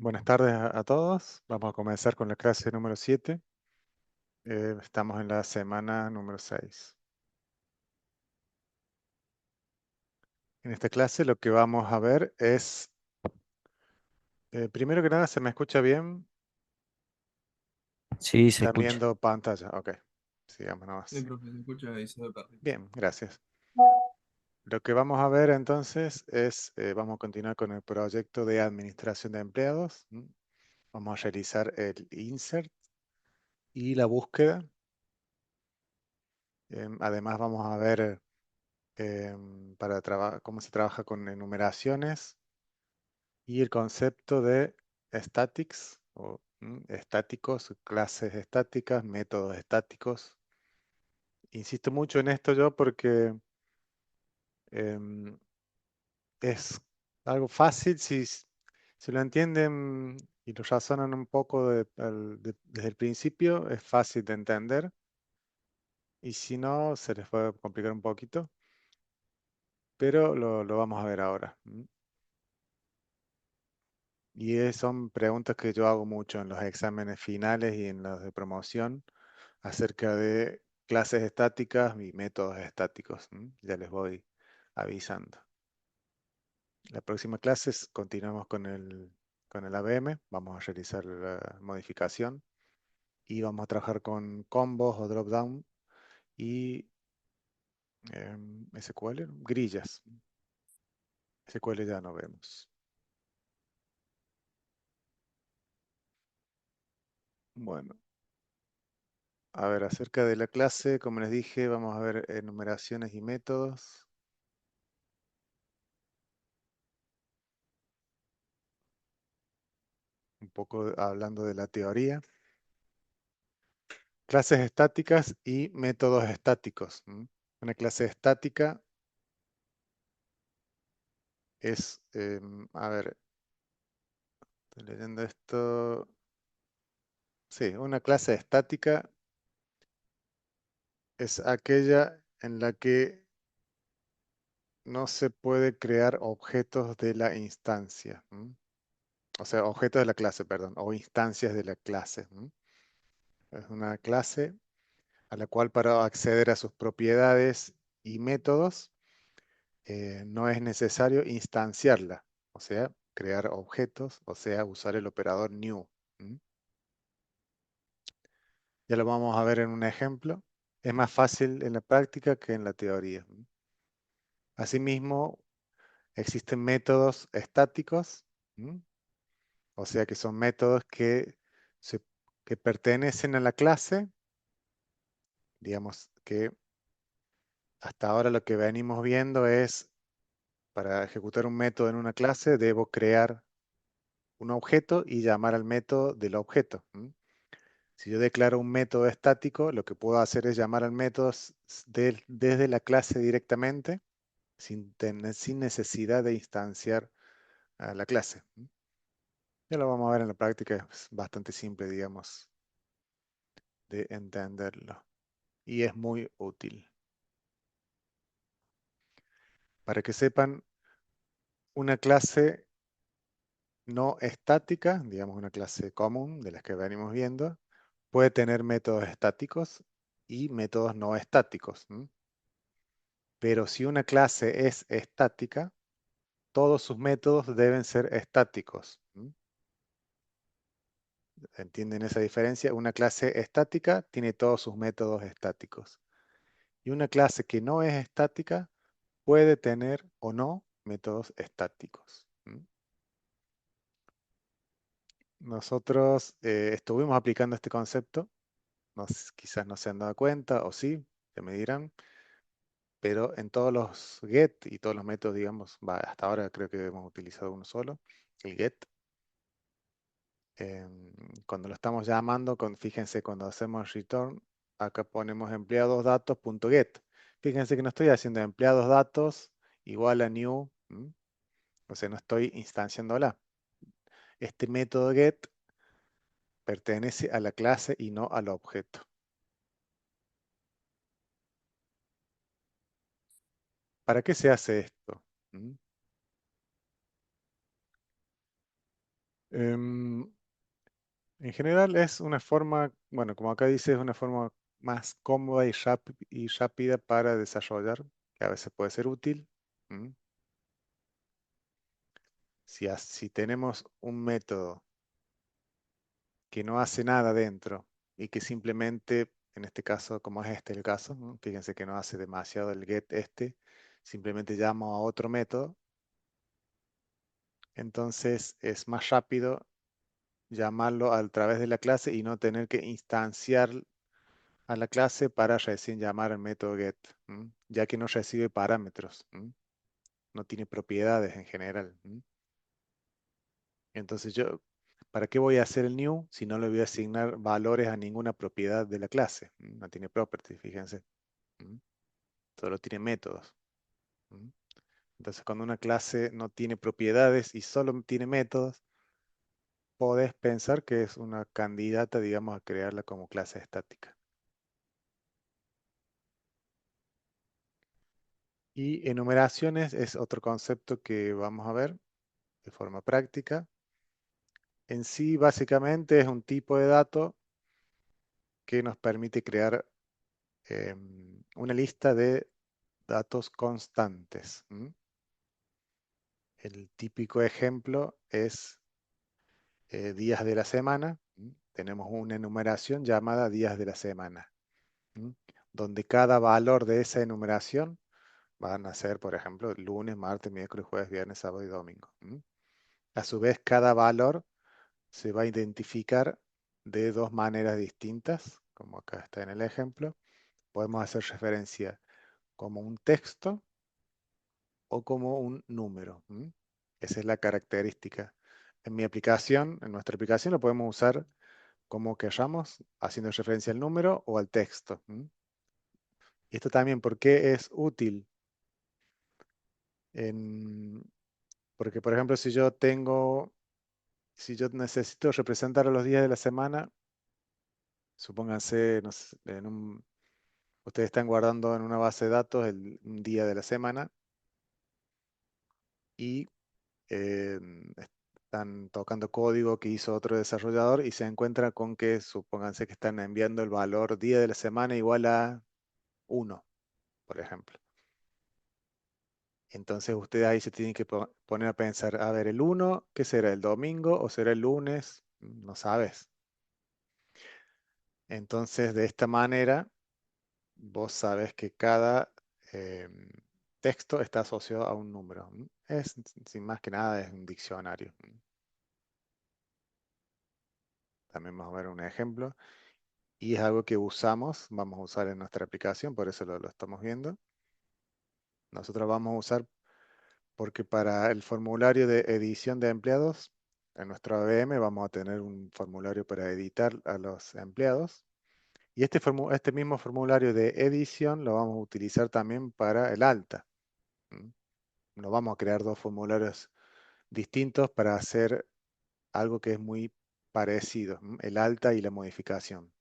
Buenas tardes a todos. Vamos a comenzar con la clase número 7. Estamos en la semana número 6. En esta clase lo que vamos a ver es, primero que nada, ¿se me escucha bien? Sí, se ¿Están escucha. viendo pantalla? Ok, sigamos Sí, nomás. profe, se escucha y se ve perfecto. Bien, gracias. Lo que vamos a ver entonces es, vamos a continuar con el proyecto de administración de empleados. Vamos a realizar el insert y la búsqueda. Además vamos a ver cómo se trabaja con enumeraciones y el concepto de statics o estáticos, clases estáticas, métodos estáticos. Insisto mucho en esto yo porque em, es algo fácil si lo entienden y lo razonan un poco desde el principio, es fácil de entender y si no, se les puede complicar un poquito, pero lo vamos a ver ahora. Y son preguntas que yo hago mucho en los exámenes finales y en los de promoción acerca de clases estáticas y métodos estáticos. Ya les voy avisando. La próxima clase continuamos con el ABM. Vamos a realizar la modificación y vamos a trabajar con combos o drop-down y SQL, grillas. SQL ya no vemos. Bueno, a ver, acerca de la clase, como les dije, vamos a ver enumeraciones y métodos. Un poco hablando de la teoría. Clases estáticas y métodos estáticos. Una clase estática es, a ver, estoy leyendo esto. Sí, una clase estática es aquella en la que no se puede crear objetos de la instancia. O sea, objetos de la clase, perdón, o instancias de la clase. Es una clase a la cual para acceder a sus propiedades y métodos no es necesario instanciarla, o sea, crear objetos, o sea, usar el operador new. ¿m? Ya lo vamos a ver en un ejemplo. Es más fácil en la práctica que en la teoría. Asimismo, existen métodos estáticos, ¿m? O sea, que son métodos que pertenecen a la clase, digamos que hasta ahora lo que venimos viendo es, para ejecutar un método en una clase, debo crear un objeto y llamar al método del objeto. Si yo declaro un método estático, lo que puedo hacer es llamar al método desde la clase directamente, sin necesidad de instanciar a la clase. Ya lo vamos a ver en la práctica, es bastante simple, digamos, de entenderlo. Y es muy útil. Para que sepan, una clase no estática, digamos una clase común de las que venimos viendo, puede tener métodos estáticos y métodos no estáticos. Pero si una clase es estática, todos sus métodos deben ser estáticos. ¿Entienden esa diferencia? Una clase estática tiene todos sus métodos estáticos. Y una clase que no es estática puede tener o no métodos estáticos. Nosotros estuvimos aplicando este concepto. Quizás no se han dado cuenta, o sí, ya me dirán. Pero en todos los get y todos los métodos, digamos, hasta ahora creo que hemos utilizado uno solo, el get. Cuando lo estamos llamando, fíjense, cuando hacemos return, acá ponemos empleados datos.get. Fíjense que no estoy haciendo empleados datos igual a new, o sea, no estoy instanciándola. Este método get pertenece a la clase y no al objeto. ¿Para qué se hace esto? ¿Mm? Em, en general es una forma, bueno, como acá dice, es una forma más cómoda y rápida para desarrollar, que a veces puede ser útil. ¿Mm? Si tenemos un método que no hace nada dentro y que simplemente, en este caso, como es este el caso, ¿no? Fíjense que no hace demasiado el get este, simplemente llamo a otro método, entonces es más rápido llamarlo a través de la clase y no tener que instanciar a la clase para recién llamar al método get, ¿m? Ya que no recibe parámetros, ¿m? No tiene propiedades en general. ¿M? Entonces ¿para qué voy a hacer el new si no le voy a asignar valores a ninguna propiedad de la clase? ¿M? No tiene properties, fíjense. ¿M? Solo tiene métodos. ¿M? Entonces, cuando una clase no tiene propiedades y solo tiene métodos, podés pensar que es una candidata, digamos, a crearla como clase estática. Y enumeraciones es otro concepto que vamos a ver de forma práctica. En sí, básicamente es un tipo de dato que nos permite crear una lista de datos constantes. ¿M? El típico ejemplo es días de la semana. ¿M? Tenemos una enumeración llamada días de la semana, ¿m? Donde cada valor de esa enumeración van a ser, por ejemplo, lunes, martes, miércoles, jueves, viernes, sábado y domingo. ¿M? A su vez, cada valor se va a identificar de dos maneras distintas, como acá está en el ejemplo. Podemos hacer referencia como un texto o como un número. ¿M? Esa es la característica. En mi aplicación, en nuestra aplicación, lo podemos usar como queramos, haciendo referencia al número o al texto. ¿M? Y esto también, ¿por qué es útil? En- Porque, por ejemplo, si yo necesito representar a los días de la semana, supónganse, no sé, ustedes están guardando en una base de datos un día de la semana y eh, están tocando código que hizo otro desarrollador y se encuentra con que, supónganse que están enviando el valor día de la semana igual a 1, por ejemplo. Entonces ustedes ahí se tienen que poner a pensar, a ver, el 1, ¿qué será? ¿El domingo o será el lunes? No sabes. Entonces, de esta manera, vos sabes que cada texto está asociado a un número. Es, sin más que nada, es un diccionario. También vamos a ver un ejemplo. Y es algo que usamos, vamos a usar en nuestra aplicación, por eso lo estamos viendo. Nosotros vamos a usar porque para el formulario de edición de empleados, en nuestro ABM vamos a tener un formulario para editar a los empleados. Y este mismo formulario de edición lo vamos a utilizar también para el alta. ¿M? No vamos a crear dos formularios distintos para hacer algo que es muy parecido, el alta y la modificación,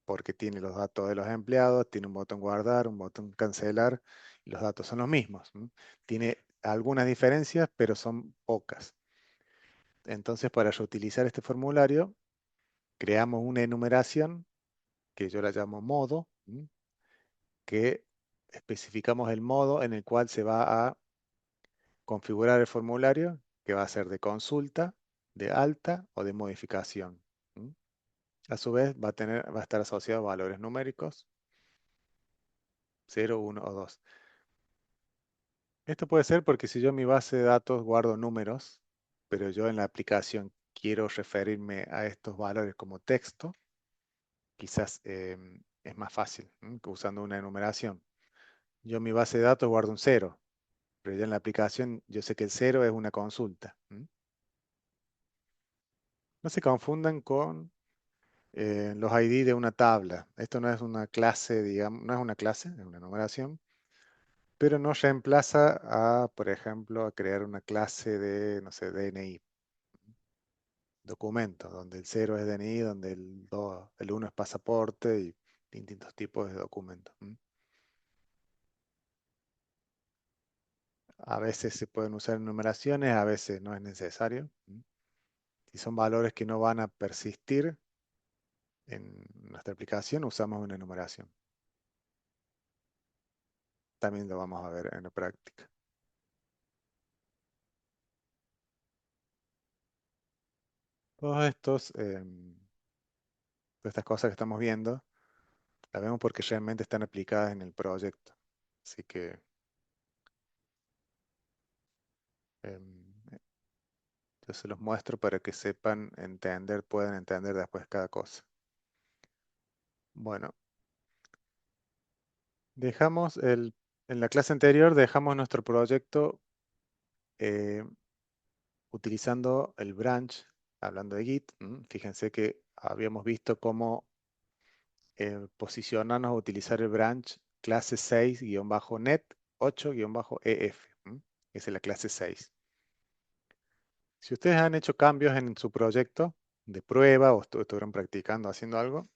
porque tiene los datos de los empleados, tiene un botón guardar, un botón cancelar, y los datos son los mismos. Tiene algunas diferencias, pero son pocas. Entonces, para reutilizar este formulario, creamos una enumeración que yo la llamo modo, que especificamos el modo en el cual se va a configurar el formulario, que va a ser de consulta, de alta o de modificación. ¿M? A su vez va a estar asociado a valores numéricos, 0, 1 o 2. Esto puede ser porque si yo en mi base de datos guardo números, pero yo en la aplicación quiero referirme a estos valores como texto, quizás es más fácil que usando una enumeración. Yo en mi base de datos guardo un 0, pero ya en la aplicación yo sé que el 0 es una consulta. No se confundan con los ID de una tabla. Esto no es una clase, digamos, no es una clase, es una enumeración, pero no reemplaza a, por ejemplo, a crear una clase de, no sé, DNI, documento, donde el 0 es DNI, donde el 1 es pasaporte y distintos tipos de documentos. A veces se pueden usar numeraciones, a veces no es necesario. Si son valores que no van a persistir en nuestra aplicación, usamos una enumeración. También lo vamos a ver en la práctica. Todos todas estas cosas que estamos viendo, las vemos porque realmente están aplicadas en el proyecto. Así que em, yo se los muestro para que sepan entender, puedan entender después cada cosa. Bueno, en la clase anterior dejamos nuestro proyecto eh, utilizando el branch, hablando de Git. Fíjense que habíamos visto cómo posicionarnos a utilizar el branch clase 6-net 8-ef. Esa es la clase 6. Si ustedes han hecho cambios en su proyecto de prueba o estuvieron practicando haciendo algo,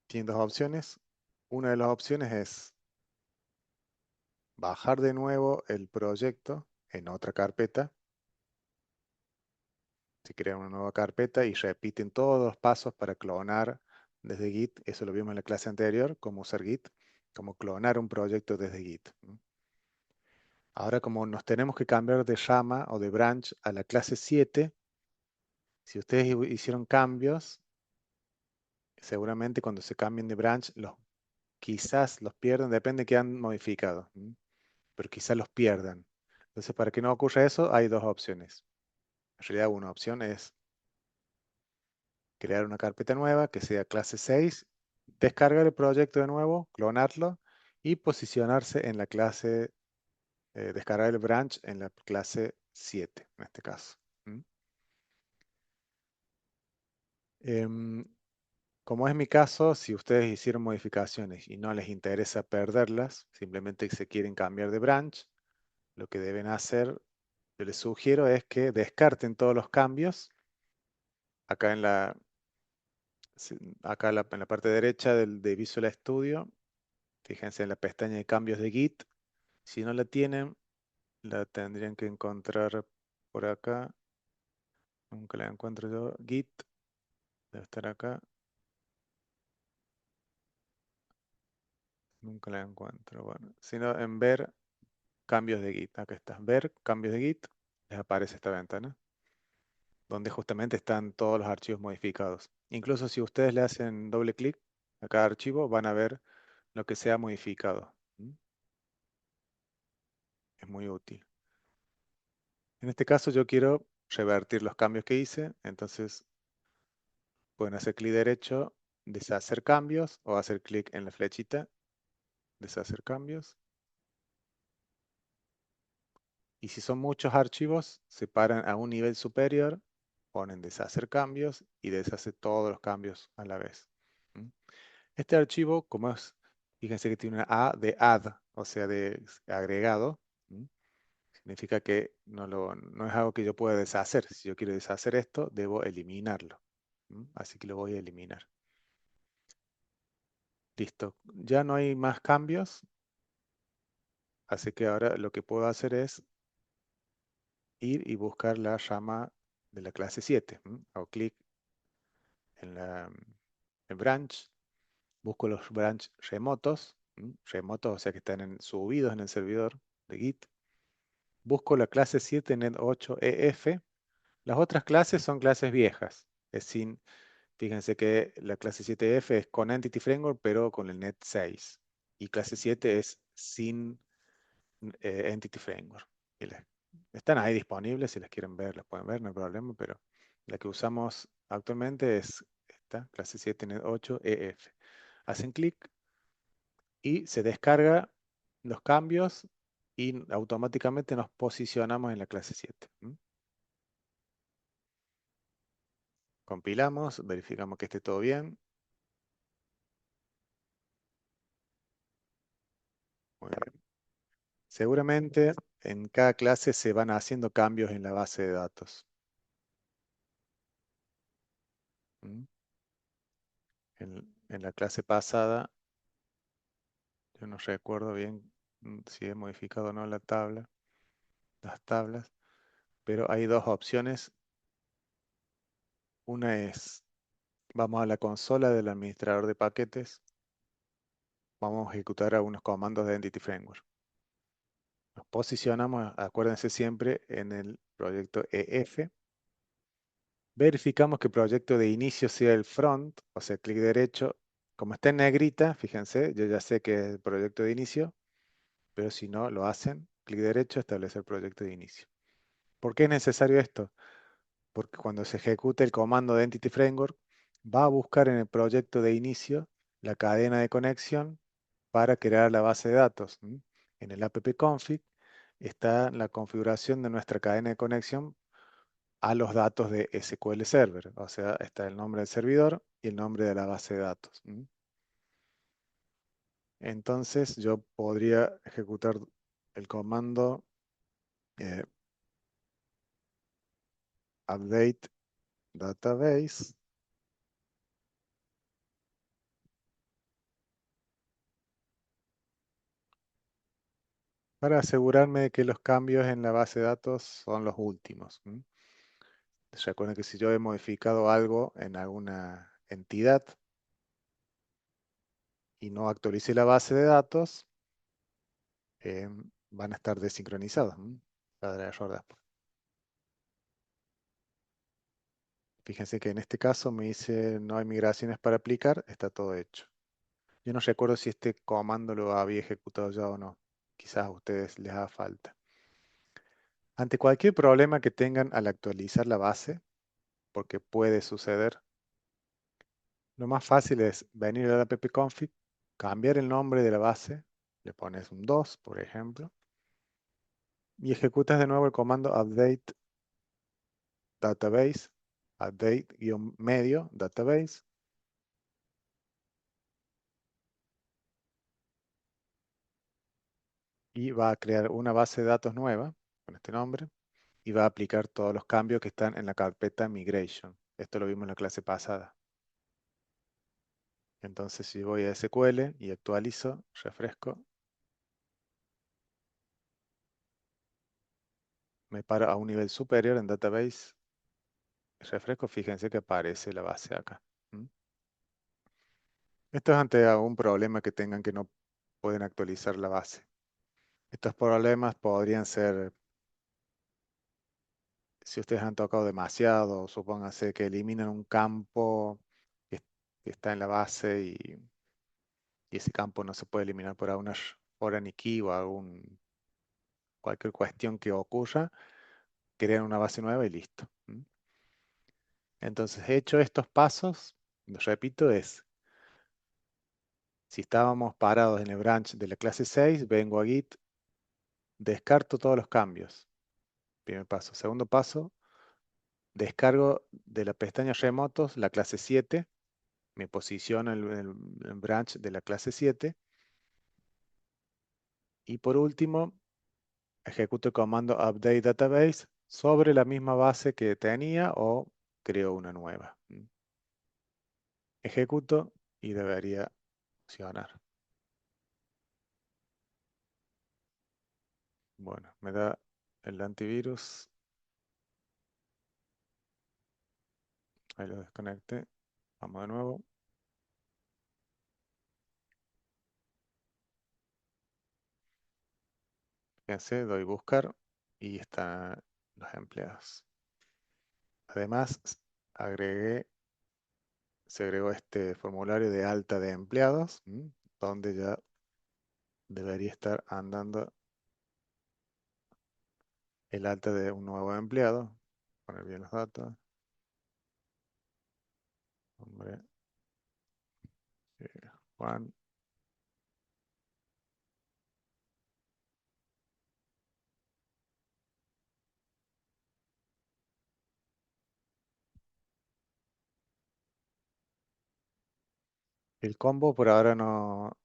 tienen dos opciones. Una de las opciones es bajar de nuevo el proyecto en otra carpeta. Se crea una nueva carpeta y repiten todos los pasos para clonar desde Git. Eso lo vimos en la clase anterior, cómo usar Git, cómo clonar un proyecto desde Git. Ahora, como nos tenemos que cambiar de llama o de branch a la clase 7, si ustedes hicieron cambios, seguramente cuando se cambien de branch, quizás los pierdan, depende de qué han modificado, pero quizás los pierdan. Entonces, para que no ocurra eso, hay dos opciones. En realidad, una opción es crear una carpeta nueva que sea clase 6, descargar el proyecto de nuevo, clonarlo y posicionarse en la clase, descargar el branch en la clase 7, en este caso. Em, Como es mi caso, si ustedes hicieron modificaciones y no les interesa perderlas, simplemente se quieren cambiar de branch, lo que deben hacer, yo les sugiero es que descarten todos los cambios. Acá en la parte derecha de Visual Studio, fíjense en la pestaña de cambios de Git. Si no la tienen, la tendrían que encontrar por acá. Nunca la encuentro yo. Git, debe estar acá. Nunca la encuentro. Bueno, sino en ver cambios de Git. Acá está. Ver cambios de Git. Les aparece esta ventana, donde justamente están todos los archivos modificados. Incluso si ustedes le hacen doble clic a cada archivo, van a ver lo que se ha modificado. Es muy útil. En este caso yo quiero revertir los cambios que hice, entonces pueden hacer clic derecho, deshacer cambios, o hacer clic en la flechita, deshacer cambios. Y si son muchos archivos, se paran a un nivel superior, ponen deshacer cambios y deshace todos los cambios a la vez. ¿Mm? Este archivo, como es, fíjense que tiene una A de add, o sea, de agregado. ¿Mm? Significa que no es algo que yo pueda deshacer. Si yo quiero deshacer esto, debo eliminarlo. Así que lo voy a eliminar. Listo. Ya no hay más cambios. Así que ahora lo que puedo hacer es ir y buscar la llama de la clase 7. Hago clic en el branch. Busco los branch remotos. Remotos, o sea que están subidos en el servidor de Git. Busco la clase 7 net8ef. Las otras clases son clases viejas. Fíjense que la clase 7F es con Entity Framework, pero con el Net 6. Y clase 7 es sin Entity Framework. Están ahí disponibles, si las quieren ver, las pueden ver, no hay problema, pero la que usamos actualmente es esta, clase 7 Net 8 EF. Hacen clic y se descarga los cambios y automáticamente nos posicionamos en la clase 7. Compilamos, verificamos que esté todo bien. Muy bien. Seguramente en cada clase se van haciendo cambios en la base de datos. ¿Mm? En la clase pasada, yo no recuerdo bien si he modificado o no las tablas, pero hay dos opciones Una es, vamos a la consola del administrador de paquetes, vamos a ejecutar algunos comandos de Entity Framework. Nos posicionamos, acuérdense siempre, en el proyecto EF. Verificamos que el proyecto de inicio sea el front, o sea, clic derecho. Como está en negrita, fíjense, yo ya sé que es el proyecto de inicio, pero si no lo hacen, clic derecho, establecer proyecto de inicio. ¿Por qué es necesario esto? Porque cuando se ejecute el comando de Entity Framework, va a buscar en el proyecto de inicio la cadena de conexión para crear la base de datos. En el appconfig está la configuración de nuestra cadena de conexión a los datos de SQL Server. O sea, está el nombre del servidor y el nombre de la base de datos. Entonces yo podría ejecutar el comando eh, update database para asegurarme de que los cambios en la base de datos son los últimos. Recuerden que si yo he modificado algo en alguna entidad y no actualicé la base de datos, van a estar desincronizados. Va a dar error después. Fíjense que en este caso me dice no hay migraciones para aplicar, está todo hecho. Yo no recuerdo si este comando lo había ejecutado ya o no. Quizás a ustedes les haga falta. Ante cualquier problema que tengan al actualizar la base, porque puede suceder, lo más fácil es venir a la appconfig, cambiar el nombre de la base, le pones un 2, por ejemplo, y ejecutas de nuevo el comando update database, update-medio database, y va a crear una base de datos nueva con este nombre y va a aplicar todos los cambios que están en la carpeta migration. Esto lo vimos en la clase pasada. Entonces si voy a SQL y actualizo, refresco, me paro a un nivel superior en database, refresco, fíjense que aparece la base acá. Esto es ante algún problema que tengan que no pueden actualizar la base. Estos problemas podrían ser si ustedes han tocado demasiado, supónganse que eliminan un campo que, que está en la base y ese campo no se puede eliminar por alguna foreign key o cualquier cuestión que ocurra, crean una base nueva y listo. Entonces, hecho estos pasos, lo repito, es, si estábamos parados en el branch de la clase 6, vengo a Git, descarto todos los cambios. Primer paso. Segundo paso, descargo de la pestaña remotos la clase 7, me posiciono en el branch de la clase 7 y por último ejecuto el comando update database sobre la misma base que tenía o creo una nueva. Ejecuto y debería funcionar. Bueno, me da el antivirus. Ahí lo desconecté. Vamos de nuevo. Fíjense, doy buscar y están los empleados. Además, se agregó este formulario de alta de empleados, donde ya debería estar andando el alta de un nuevo empleado. Poner bien los datos. Nombre, Juan. El combo por ahora no,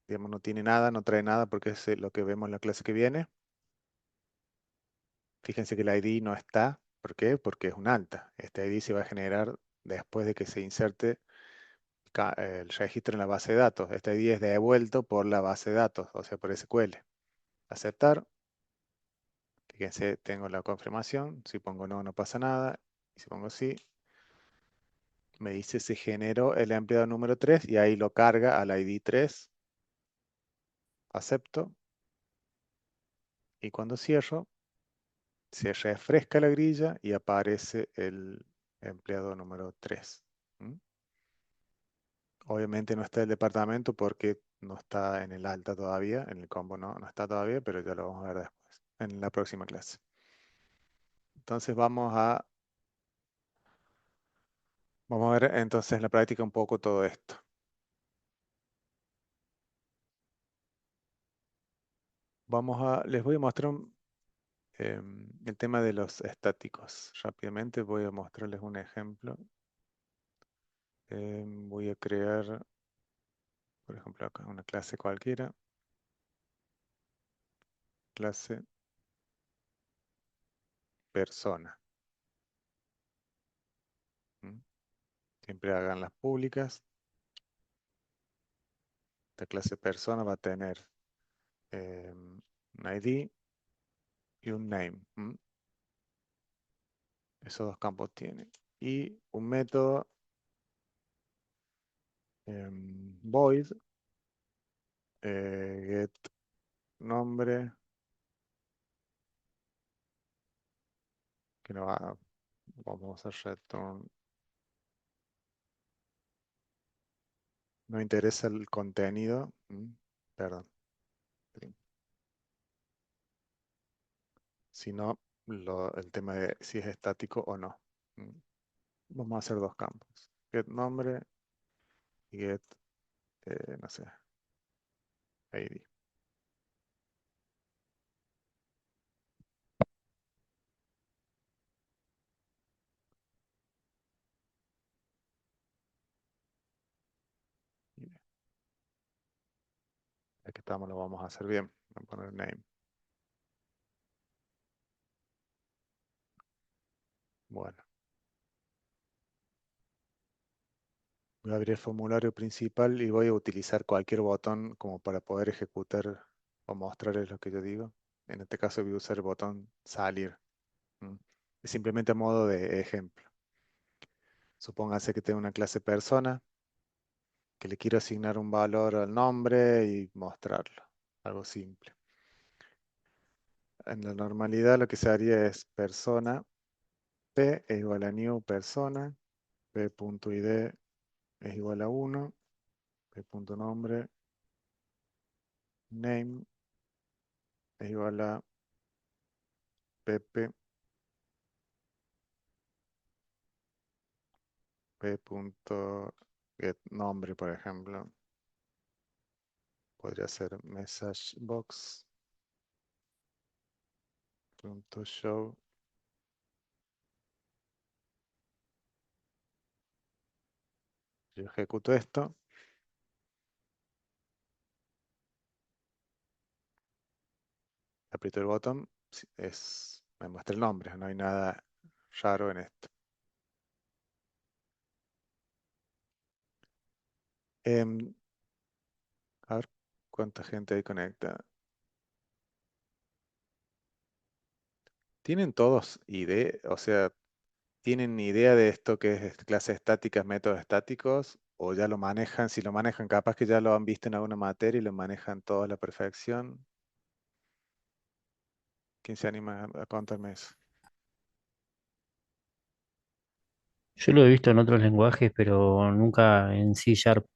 digamos, no tiene nada, no trae nada porque es lo que vemos en la clase que viene. Fíjense que el ID no está. ¿Por qué? Porque es un alta. Este ID se va a generar después de que se inserte el registro en la base de datos. Este ID es devuelto por la base de datos, o sea, por SQL. Aceptar. Fíjense, tengo la confirmación. Si pongo no, no pasa nada. Y si pongo sí, me dice se generó el empleado número 3 y ahí lo carga al ID 3. Acepto. Y cuando cierro, se refresca la grilla y aparece el empleado número 3. ¿Mm? Obviamente no está el departamento porque no está en el alta todavía, en el combo no está todavía, pero ya lo vamos a ver después, en la próxima clase. Entonces vamos a ver entonces en la práctica un poco todo esto. Les voy a mostrar el tema de los estáticos. Rápidamente voy a mostrarles un ejemplo. Voy a crear, por ejemplo, acá una clase cualquiera. Clase persona. ¿Mm? Siempre hagan las públicas. Esta clase persona va a tener un ID y un name. ¿Mm? Esos dos campos tiene. Y un método void get nombre que no va, vamos a hacer return. No interesa el contenido. Perdón. Sino el tema de si es estático o no. ¿Mm? Vamos a hacer dos campos. Get nombre y get, no sé, ID. Y aquí estamos, lo vamos a hacer bien. Voy a poner name. Bueno, voy a abrir el formulario principal y voy a utilizar cualquier botón como para poder ejecutar o mostrarles lo que yo digo. En este caso voy a usar el botón salir. ¿Mm? Es simplemente a modo de ejemplo. Supóngase que tengo una clase persona, que le quiero asignar un valor al nombre y mostrarlo. Algo simple. En la normalidad lo que se haría es persona p es igual a new persona, p.id es igual a 1, p.nombre, name es igual a pp, p.getNombre, por ejemplo. Podría ser messagebox.show. Yo ejecuto esto. Aprieto el botón. Me muestra el nombre. No hay nada raro en esto. Em, a ver cuánta gente hay conectada. ¿Tienen todos idea? O sea, ¿tienen idea de esto que es clases estáticas, métodos estáticos? ¿O ya lo manejan? Si lo manejan, capaz que ya lo han visto en alguna materia y lo manejan todo a la perfección. ¿Quién se anima a contarme eso? Yo lo he visto en otros lenguajes, pero nunca en C Sharp.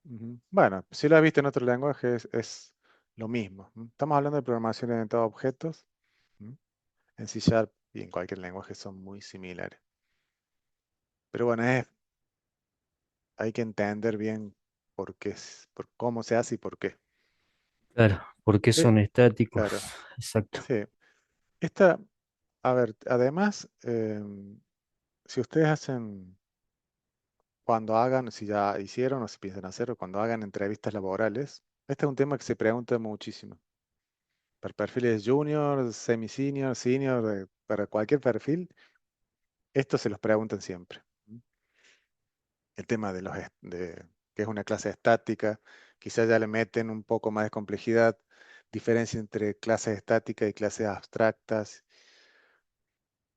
Ujú. Bueno, si lo has visto en otro lenguaje es lo mismo. Estamos hablando de programación orientada a objetos. ¿M? En C Sharp y en cualquier lenguaje son muy similares. Pero bueno, hay que entender bien por qué, por cómo se hace y por qué. Claro, porque Eh, son estáticos. claro, Exacto. sí. Esta, a ver, además, si ustedes hacen, cuando hagan, si ya hicieron o si piensan hacerlo, cuando hagan entrevistas laborales, este es un tema que se pregunta muchísimo. Para perfiles junior, semi-senior, senior, para cualquier perfil, esto se los preguntan siempre. El tema de que es una clase estática, quizás ya le meten un poco más de complejidad, diferencia entre clases estáticas y clases abstractas,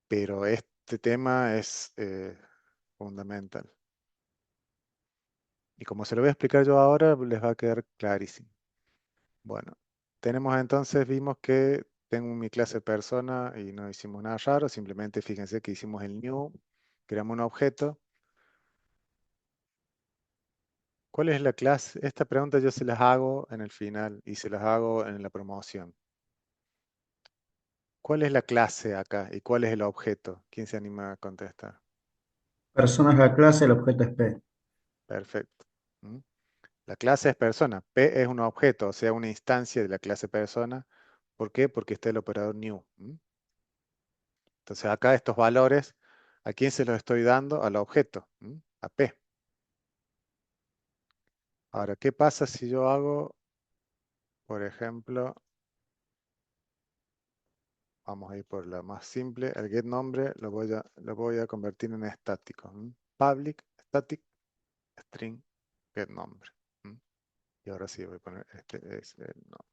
pero este tema es fundamental. Y como se lo voy a explicar yo ahora, les va a quedar clarísimo. Bueno, tenemos entonces, vimos que tengo mi clase persona y no hicimos nada raro, simplemente fíjense que hicimos el new, creamos un objeto. ¿Cuál es la clase? Esta pregunta yo se las hago en el final y se las hago en la promoción. ¿Cuál es la clase acá y cuál es el objeto? ¿Quién se anima a contestar? Persona es la clase, el objeto es P. Perfecto. ¿Mm? La clase es persona. P es un objeto, o sea, una instancia de la clase persona. ¿Por qué? Porque está el operador new. ¿Mm? Entonces acá estos valores, ¿a quién se los estoy dando? Al objeto, ¿m? A P. Ahora, ¿qué pasa si yo hago, por ejemplo, vamos a ir por la más simple, el getNombre lo voy a convertir en estático. ¿M? Public, static, string, getNombre. ¿M? Y ahora sí voy a poner este es el nombre.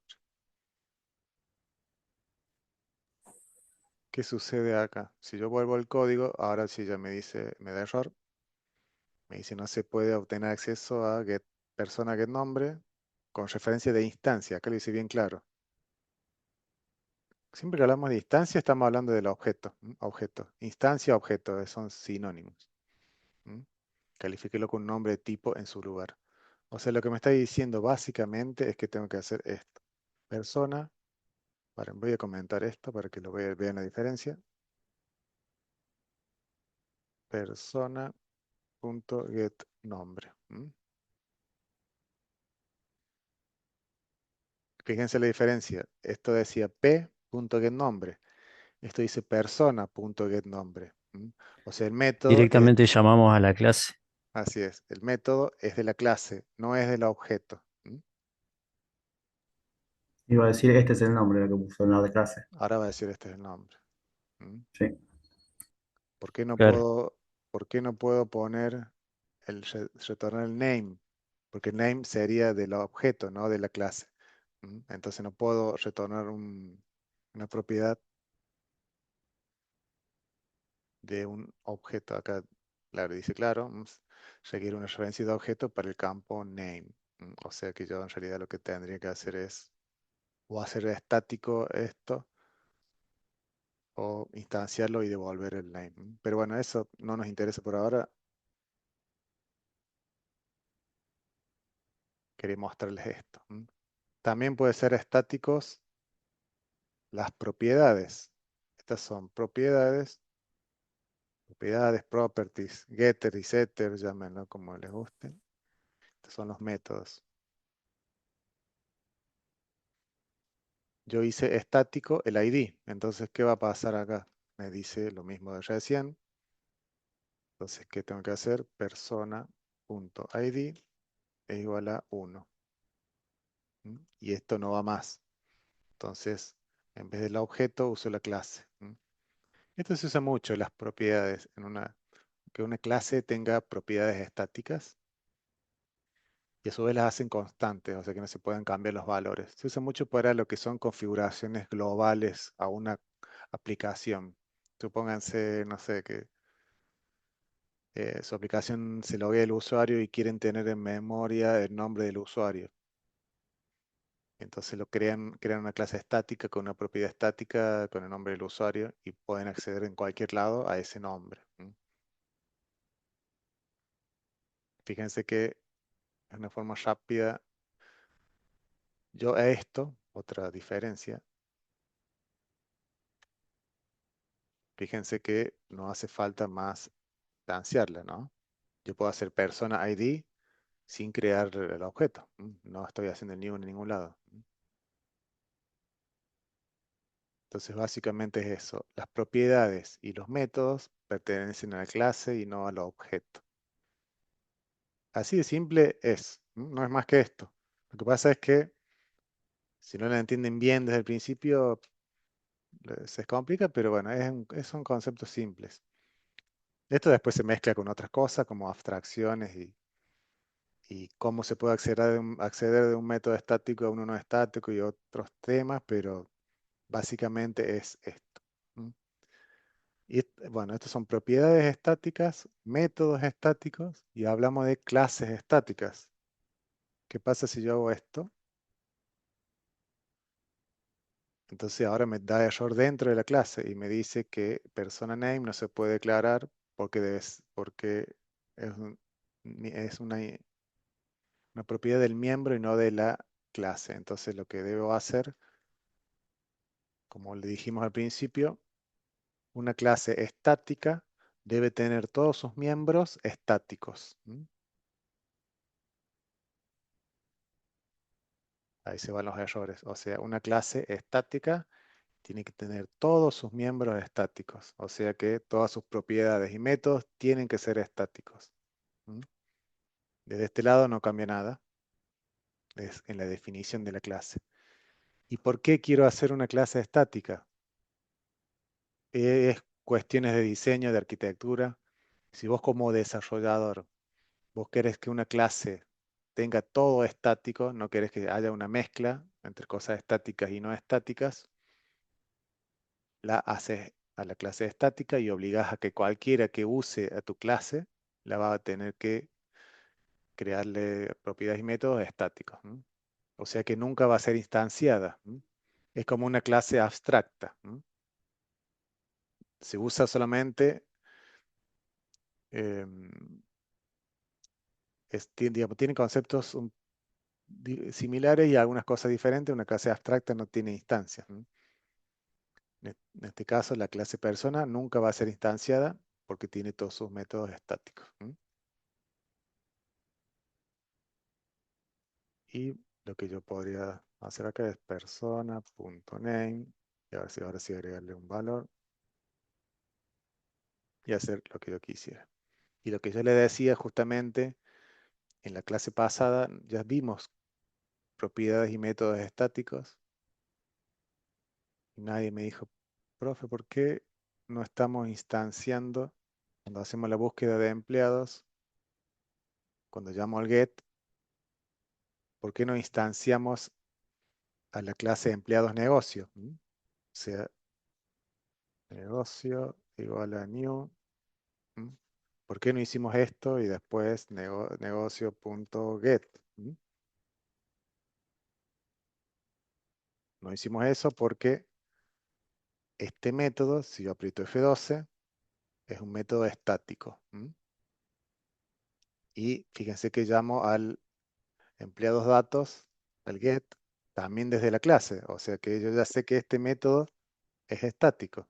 ¿Qué sucede acá? Si yo vuelvo al código, ahora sí ya me dice, me da error. Me dice no se puede obtener acceso a get persona getNombre con referencia de instancia. Acá lo dice bien claro. Siempre que hablamos de instancia, estamos hablando del objeto. Objeto. Instancia, objeto, son sinónimos. ¿M? Califíquelo con un nombre de tipo en su lugar. O sea, lo que me está diciendo básicamente es que tengo que hacer esto. Persona, voy a comentar esto para que vean la diferencia. Persona.getNombre. Fíjense la diferencia. Esto decía p.getNombre. Esto dice persona.getNombre. O sea, el método es, Directamente llamamos a la clase. así es, el método es de la clase, no es del objeto. Iba a decir, este es el nombre de lo que puso en la clase. Ahora va a decir este es el nombre. ¿Mm? Sí. ¿Por qué no Claro. puedo, por qué no puedo poner retornar el name? Porque el name sería del objeto, no de la clase. Entonces no puedo retornar una propiedad de un objeto. Acá, claro, dice claro, requiere una referencia de objeto para el campo name. O sea que yo en realidad lo que tendría que hacer es o hacer estático esto o instanciarlo y devolver el name. Pero bueno, eso no nos interesa por ahora. Quería mostrarles esto. También puede ser estáticos las propiedades. Estas son propiedades, properties, getter y setter, llámenlo como les guste. Estos son los métodos. Yo hice estático el ID. Entonces, ¿qué va a pasar acá? Me dice lo mismo de recién. Entonces, ¿qué tengo que hacer? Persona.id es igual a 1. Y esto no va más. Entonces, en vez del objeto, uso la clase. Esto se usa mucho, las propiedades. Que una clase tenga propiedades estáticas y a su vez las hacen constantes, o sea que no se pueden cambiar los valores. Se usa mucho para lo que son configuraciones globales a una aplicación. Supónganse, no sé, que su aplicación se loguea el usuario y quieren tener en memoria el nombre del usuario. Entonces crean una clase estática con una propiedad estática con el nombre del usuario y pueden acceder en cualquier lado a ese nombre. Fíjense que es una forma rápida. Yo a esto, otra diferencia, fíjense que no hace falta más instanciarla, ¿no? Yo puedo hacer persona ID sin crear el objeto. No estoy haciendo el new en ningún lado. Entonces básicamente es eso. Las propiedades y los métodos pertenecen a la clase y no al objeto. Así de simple es. No es más que esto. Lo que pasa es que si no la entienden bien desde el principio, se complica, pero bueno, son conceptos simples. Esto después se mezcla con otras cosas como abstracciones y cómo se puede acceder de un método estático a uno no estático y otros temas, pero básicamente es esto. ¿M? Y bueno, estas son propiedades estáticas, métodos estáticos y hablamos de clases estáticas. ¿Qué pasa si yo hago esto? Entonces ahora me da error dentro de la clase y me dice que persona name no se puede declarar porque es una propiedad del miembro y no de la clase. Entonces lo que debo hacer, como le dijimos al principio, una clase estática debe tener todos sus miembros estáticos. Ahí se van los errores. O sea, una clase estática tiene que tener todos sus miembros estáticos. O sea que todas sus propiedades y métodos tienen que ser estáticos. ¿Mm? Desde este lado no cambia nada. Es en la definición de la clase. ¿Y por qué quiero hacer una clase estática? Es cuestiones de diseño, de arquitectura. Si vos como desarrollador, vos querés que una clase tenga todo estático, no querés que haya una mezcla entre cosas estáticas y no estáticas, la haces a la clase estática y obligas a que cualquiera que use a tu clase la va a tener que crearle propiedades y métodos estáticos. O sea que nunca va a ser instanciada. Es como una clase abstracta. Se usa solamente, em, digamos, tiene conceptos similares y algunas cosas diferentes. Una clase abstracta no tiene instancias. En este caso, la clase persona nunca va a ser instanciada porque tiene todos sus métodos estáticos. Y lo que yo podría hacer acá es persona.name y ahora sí agregarle un valor y hacer lo que yo quisiera. Y lo que yo le decía justamente en la clase pasada, ya vimos propiedades y métodos estáticos y nadie me dijo, profe, ¿por qué no estamos instanciando cuando hacemos la búsqueda de empleados, cuando llamo al get, ¿por qué no instanciamos a la clase empleados negocio? O sea, negocio igual a new. ¿Mm? ¿Por qué no hicimos esto y después negocio.get? No hicimos eso porque este método, si yo aprieto F12, es un método estático. Y fíjense que llamo al empleados datos, al get, también desde la clase. O sea que yo ya sé que este método es estático.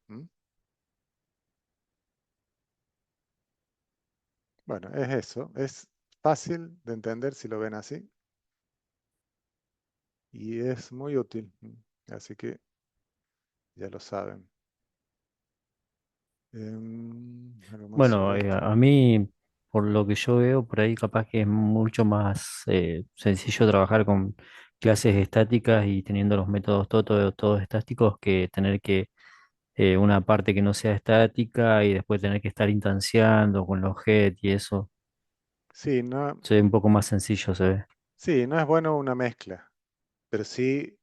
Bueno, es eso. Es fácil de entender si lo ven así. Y es muy útil. Así que ya lo saben. Algo más Bueno, sobre esto. a mí, por lo que yo veo, por ahí capaz que es mucho más sencillo trabajar con clases estáticas y teniendo los métodos todos estáticos que tener que una parte que no sea estática y después tener que estar instanciando con los get y eso. Sí, no, Se ve un poco más sencillo, se ve. sí, no es bueno una mezcla, pero sí,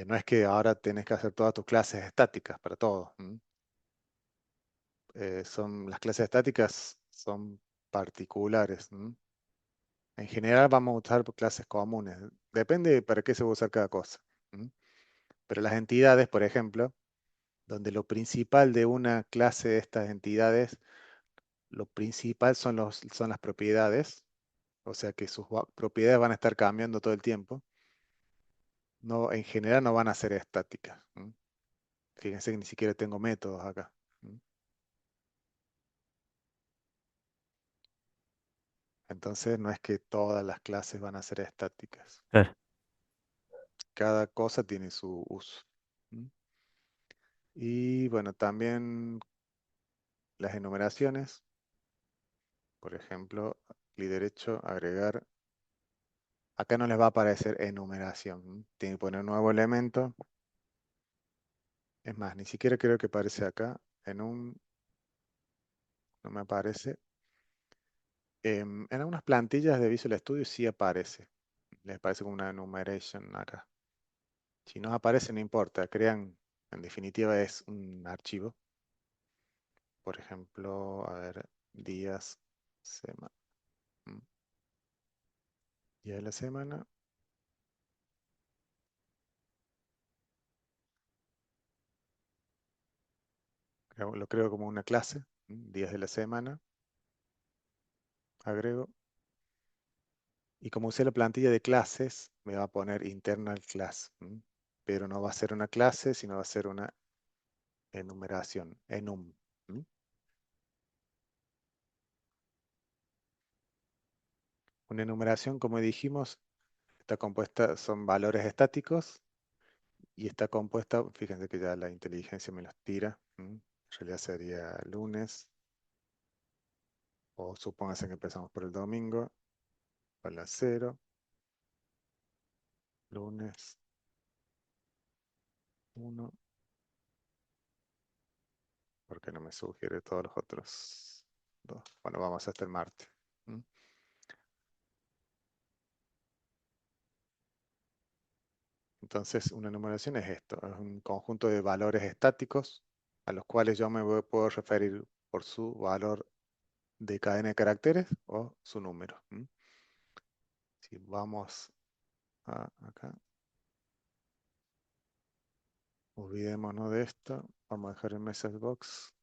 no es que ahora tenés que hacer todas tus clases estáticas para todo. Las clases estáticas son particulares. En general vamos a usar clases comunes. Depende de para qué se va a usar cada cosa. ¿m? Pero las entidades, por ejemplo, donde lo principal de una clase de estas entidades, lo principal son las propiedades, o sea que sus propiedades van a estar cambiando todo el tiempo. No, en general no van a ser estáticas. Fíjense que ni siquiera tengo métodos acá. Entonces no es que todas las clases van a ser estáticas. Claro. Cada cosa tiene su uso. ¿Mm? Y bueno, también las enumeraciones. Por ejemplo, clic derecho, agregar. Acá no les va a aparecer enumeración. Tiene que poner nuevo elemento. Es más, ni siquiera creo que aparece acá. No me aparece. En algunas plantillas de Visual Studio sí aparece. Les parece como una enumeration acá. Si no aparece, no importa. Crean, en definitiva, es un archivo. por ejemplo, a ver, días, semana. Día de la semana. Lo creo como una clase. Días de la semana. Agrego. Y como usé la plantilla de clases, me va a poner internal class. Pero no va a ser una clase, sino va a ser una enumeración. Enum. ¿m? Una enumeración, como dijimos, está compuesta, son valores estáticos y está compuesta, fíjense que ya la inteligencia me los tira. En realidad sería lunes, o supónganse que empezamos por el domingo, a las 0, lunes 1, porque no me sugiere todos los otros dos. Bueno, vamos hasta el martes. ¿m? Entonces, una enumeración es esto, es un conjunto de valores estáticos a los cuales yo puedo referir por su valor de cadena de caracteres o su número. Si vamos acá, olvidémonos de esto, vamos a dejar el message box.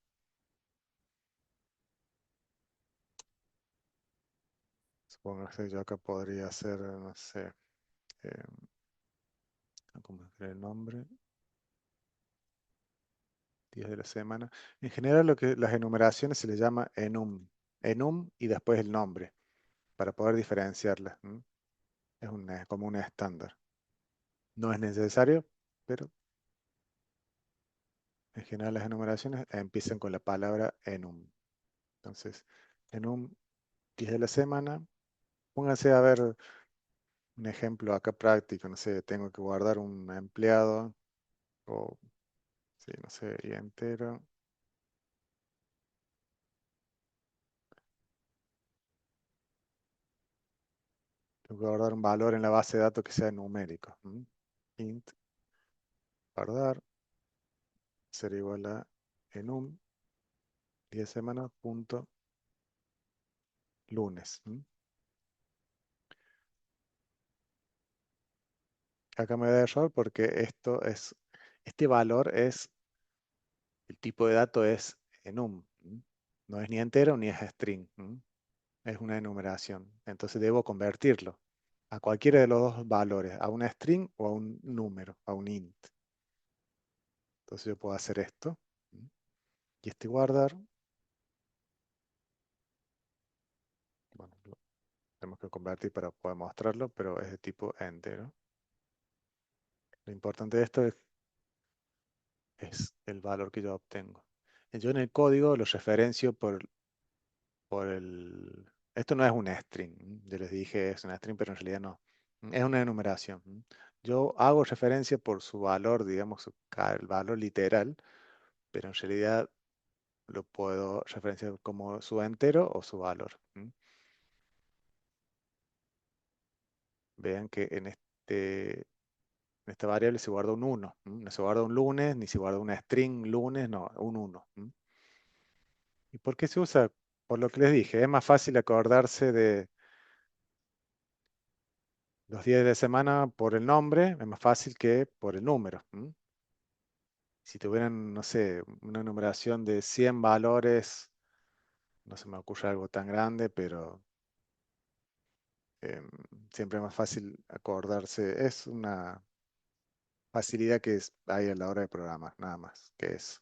Supongo que yo acá podría hacer, no sé, eh, ¿cómo escribir el nombre? Días de la semana. En general, las enumeraciones se le llama enum. Enum y después el nombre, para poder diferenciarlas. Como un estándar. No es necesario, pero en general las enumeraciones empiezan con la palabra enum. Entonces, enum, días de la semana. Pónganse a ver un ejemplo acá práctico. No sé, tengo que guardar un empleado o, sí, no sé, y entero. Tengo que guardar un valor en la base de datos que sea numérico. Int, guardar, será igual a enum, 10 semanas, punto, lunes. Acá me da error porque este valor el tipo de dato es enum. No es ni entero ni es string. Es una enumeración. Entonces debo convertirlo a cualquiera de los dos valores, a un string o a un número, a un int. Entonces yo puedo hacer esto. Y este guardar, bueno, lo tenemos que convertir para poder mostrarlo, pero es de tipo entero. Lo importante de esto es el valor que yo obtengo. Yo en el código lo referencio por el... Esto no es un string. Yo les dije es un string, pero en realidad no. Es una enumeración. Yo hago referencia por su valor, digamos, el valor literal, pero en realidad lo puedo referenciar como su entero o su valor. Vean que en esta variable se guarda un 1. No se guarda un lunes, ni se guarda una string lunes, no, un 1. ¿Y por qué se usa? Por lo que les dije, es más fácil acordarse de los días de la semana por el nombre, es más fácil que por el número. Si tuvieran, no sé, una numeración de 100 valores, no se me ocurre algo tan grande, pero em, siempre es más fácil acordarse. Es una facilidad que hay a la hora de programar, nada más que eso.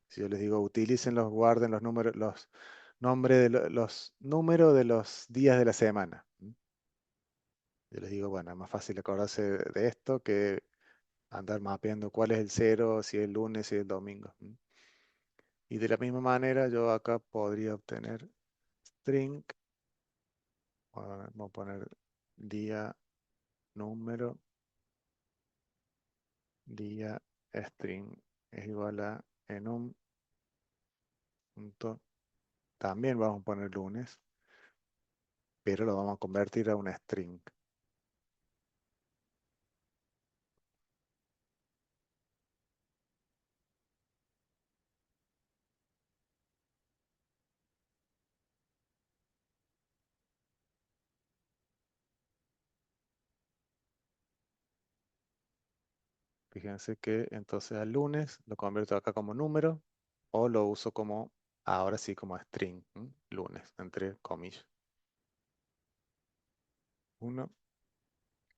Si yo les digo, utilícenlos, guarden los números, los nombres de los números de los días de la semana. Yo les digo, bueno, es más fácil acordarse de esto que andar mapeando cuál es el cero, si es el lunes, si es el domingo. Y de la misma manera yo acá podría obtener string, vamos a poner día, número, día, string es igual a enum, punto, también vamos a poner lunes, pero lo vamos a convertir a un string. Fíjense que entonces al lunes lo convierto acá como número o lo uso como, ahora sí, como string, lunes, entre comillas. Uno,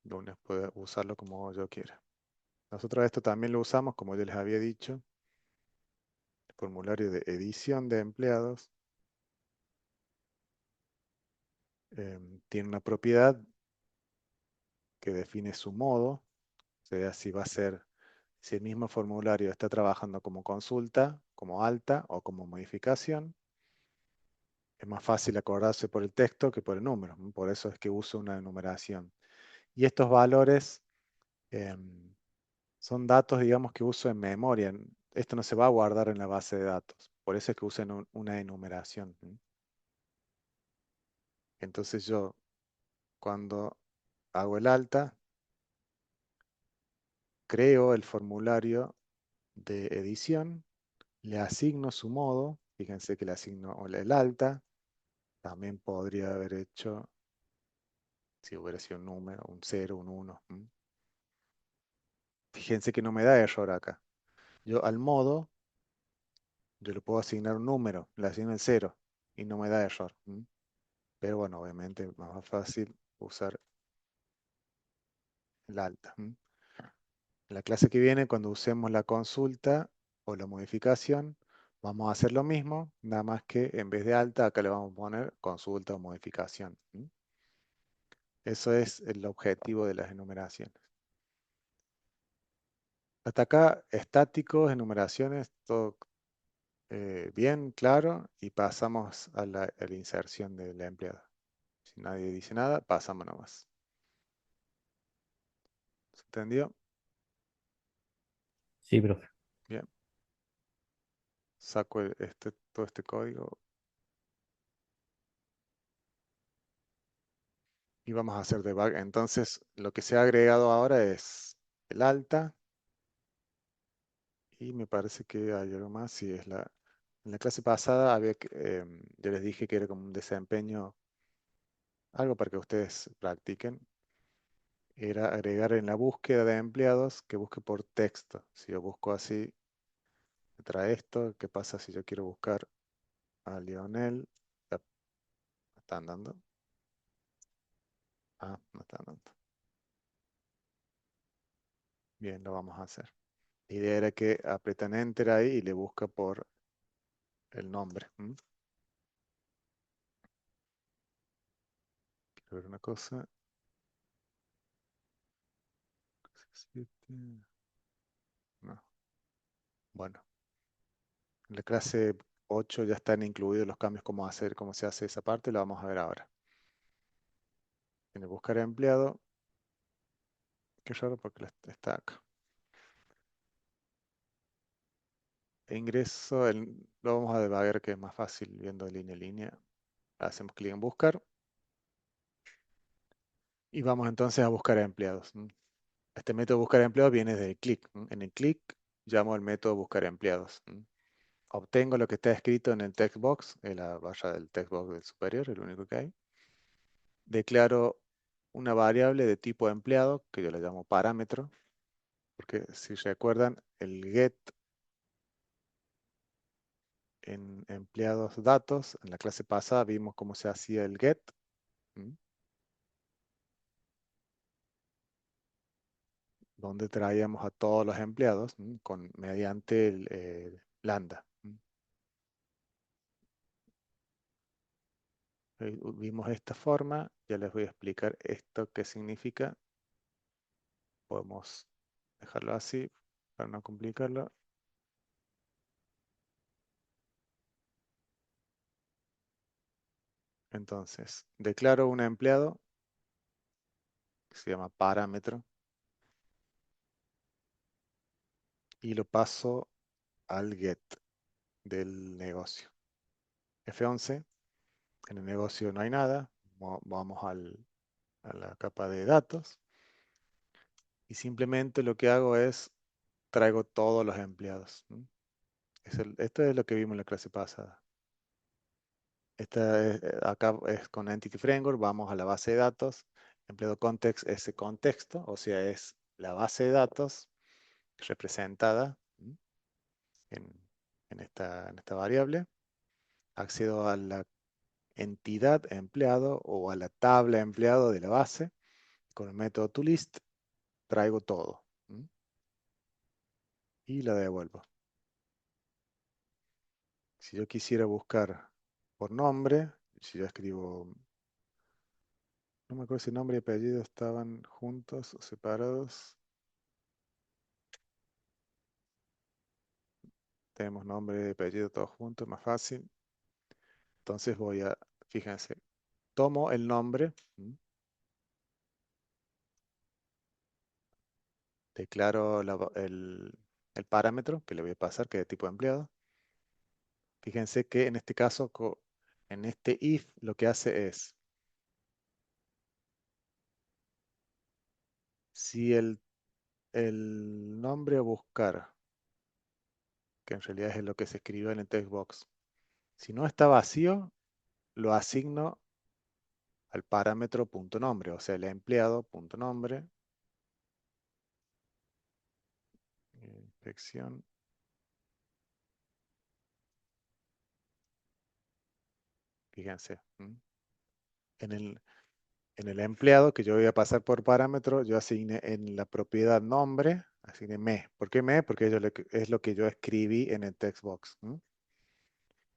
lunes, puedo usarlo como yo quiera. Nosotros esto también lo usamos, como yo les había dicho, el formulario de edición de empleados. Tiene una propiedad que define su modo, o sea, si va a ser, si el mismo formulario está trabajando como consulta, como alta o como modificación. Es más fácil acordarse por el texto que por el número, ¿no? Por eso es que uso una enumeración. Y estos valores em, son datos, digamos, que uso en memoria. Esto no se va a guardar en la base de datos. Por eso es que uso una enumeración, ¿no? Entonces yo, cuando hago el alta, creo el formulario de edición, le asigno su modo. Fíjense que le asigno el alta. También podría haber hecho, si hubiera sido un número, un 0, un 1. Fíjense que no me da error acá. Yo al modo, yo le puedo asignar un número, le asigno el 0 y no me da error. Pero bueno, obviamente es más fácil usar el alta. En la clase que viene, cuando usemos la consulta o la modificación, vamos a hacer lo mismo, nada más que en vez de alta, acá le vamos a poner consulta o modificación. Eso es el objetivo de las enumeraciones. Hasta acá, estáticos, enumeraciones, todo bien claro, y pasamos a la inserción de la empleada. Si nadie dice nada, pasamos nomás. ¿Se entendió? Sí, profe. Bien. Saco todo este código y vamos a hacer debug. Entonces, lo que se ha agregado ahora es el alta y me parece que hay algo más. Sí, en la clase pasada yo les dije que era como un desempeño, algo para que ustedes practiquen. Era agregar en la búsqueda de empleados que busque por texto. Si yo busco así, me trae esto. ¿Qué pasa si yo quiero buscar a Lionel? Ya, ¿me están dando? Ah, no están dando. Bien, lo vamos a hacer. La idea era que aprietan Enter ahí y le busca por el nombre. Quiero ver una cosa. 17. No. Bueno, en la clase 8 ya están incluidos los cambios, cómo se hace esa parte, lo vamos a ver ahora. Tiene buscar empleado. Qué raro porque está acá. Ingreso, lo vamos a debagar que es más fácil viendo línea a línea. Hacemos clic en buscar y vamos entonces a buscar empleados. Este método buscar empleados viene del clic. En el clic llamo al método buscar empleados. Obtengo lo que está escrito en el text box, en la barra del text box del superior, el único que hay. Declaro una variable de tipo empleado, que yo le llamo parámetro, porque si recuerdan, el get en empleados datos, en la clase pasada vimos cómo se hacía el get, donde traíamos a todos los empleados mediante el lambda. Vimos esta forma, ya les voy a explicar esto qué significa. Podemos dejarlo así para no complicarlo. Entonces, declaro un empleado que se llama parámetro y lo paso al get del negocio. F11, en el negocio no hay nada, vamos a la capa de datos y simplemente lo que hago es traigo todos los empleados. Esto es lo que vimos en la clase pasada. Acá es con Entity Framework, vamos a la base de datos, empleado context, ese contexto, o sea, es la base de datos representada en, en esta variable. Accedo a la entidad empleado o a la tabla empleado de la base. Con el método toList traigo todo y la devuelvo. Si yo quisiera buscar por nombre, si yo escribo, no me acuerdo si nombre y apellido estaban juntos o separados. Tenemos nombre y apellido todos juntos, más fácil. Entonces voy a, fíjense, tomo el nombre, declaro el parámetro que le voy a pasar, que es de tipo empleado. Fíjense que en este caso, en este if, lo que hace es, si el nombre a buscar, que en realidad es lo que se escribió en el text box, si no está vacío, lo asigno al parámetro punto nombre, o sea, el empleado punto nombre, inspección. Fíjense, en el empleado que yo voy a pasar por parámetro, yo asigné en la propiedad nombre, asigné me. ¿Por qué me? Porque es lo que yo escribí en el text box.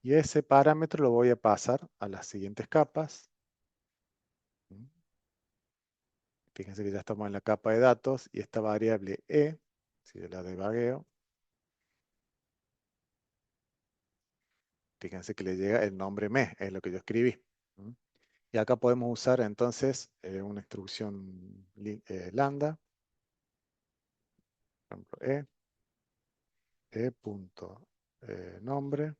Y ese parámetro lo voy a pasar a las siguientes capas. Fíjense que ya estamos en la capa de datos y esta variable e, si yo la debagueo, fíjense que le llega el nombre me, es lo que yo escribí. Y acá podemos usar entonces una instrucción lambda, por ejemplo, punto nombre,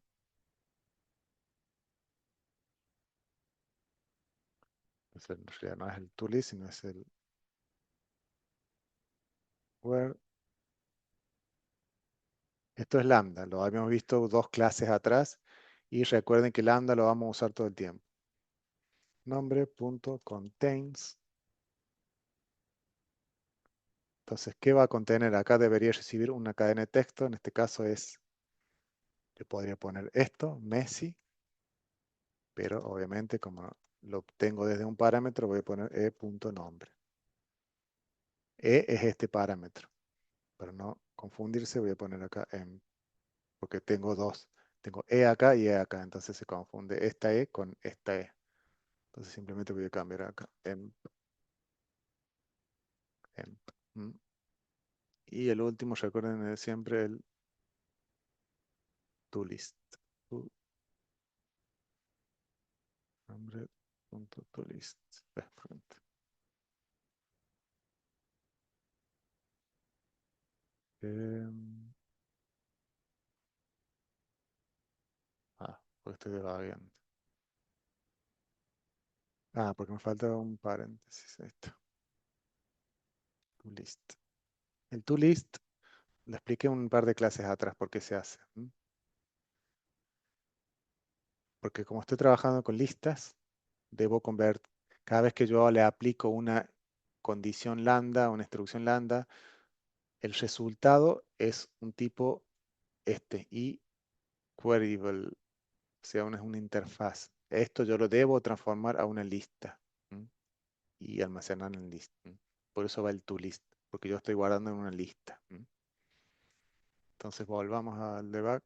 en realidad no es el toList, sino es el where. Esto es lambda, lo habíamos visto dos clases atrás y recuerden que lambda lo vamos a usar todo el tiempo. Nombre.contains. Entonces, ¿qué va a contener? Acá debería recibir una cadena de texto, en este caso es, le podría poner esto, Messi, pero obviamente como lo obtengo desde un parámetro, voy a poner e.nombre. E es este parámetro. Para no confundirse, voy a poner acá porque tengo dos. Tengo e acá y e acá, entonces se confunde esta e con esta e. Entonces simplemente voy a cambiar acá. Emp. Y el último, recuerden siempre el toList. Nombre.toList. Porque estoy debagueando. Porque me falta un paréntesis. Esto. toList. El toList lo expliqué un par de clases atrás por qué se hace. Porque como estoy trabajando con listas, debo convertir, cada vez que yo le aplico una condición lambda, una instrucción lambda, el resultado es un tipo y queryable, o sea, es una interfaz. Esto yo lo debo transformar a una lista y almacenar en list. Por eso va el toList, porque yo estoy guardando en una lista. Entonces volvamos al debug.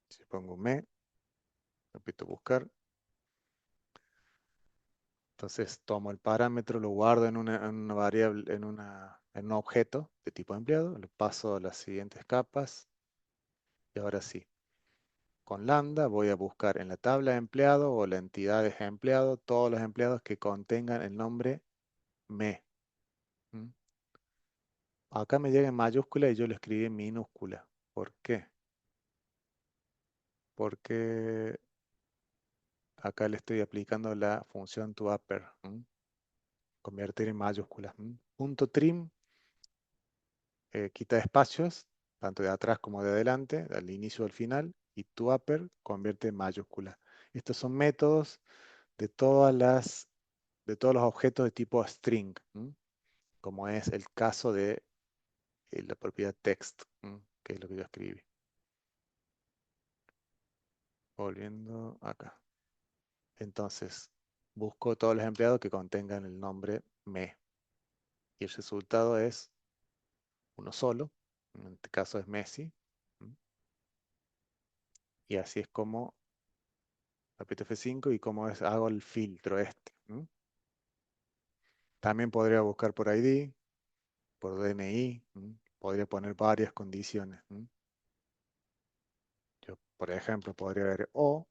Si pongo me, repito buscar. Entonces tomo el parámetro, lo guardo en una variable, en un objeto de tipo empleado, lo paso a las siguientes capas. Y ahora sí, con lambda voy a buscar en la tabla de empleado o la entidad de empleado todos los empleados que contengan el nombre me. ¿Mm? Acá me llega en mayúscula y yo lo escribí en minúscula. ¿Por qué? Porque acá le estoy aplicando la función toUpper. Convertir en mayúsculas. Punto trim quita espacios, tanto de atrás como de adelante, al inicio o al final, y toUpper convierte en mayúscula. Estos son métodos de de todos los objetos de tipo string, como es el caso de la propiedad text, que es lo que yo escribí. Volviendo acá. Entonces, busco todos los empleados que contengan el nombre me. Y el resultado es uno solo. En este caso es Messi. Y así es como aprieto F5 y como hago el filtro este. También podría buscar por ID, por DNI. Podría poner varias condiciones. Yo, por ejemplo, podría ver O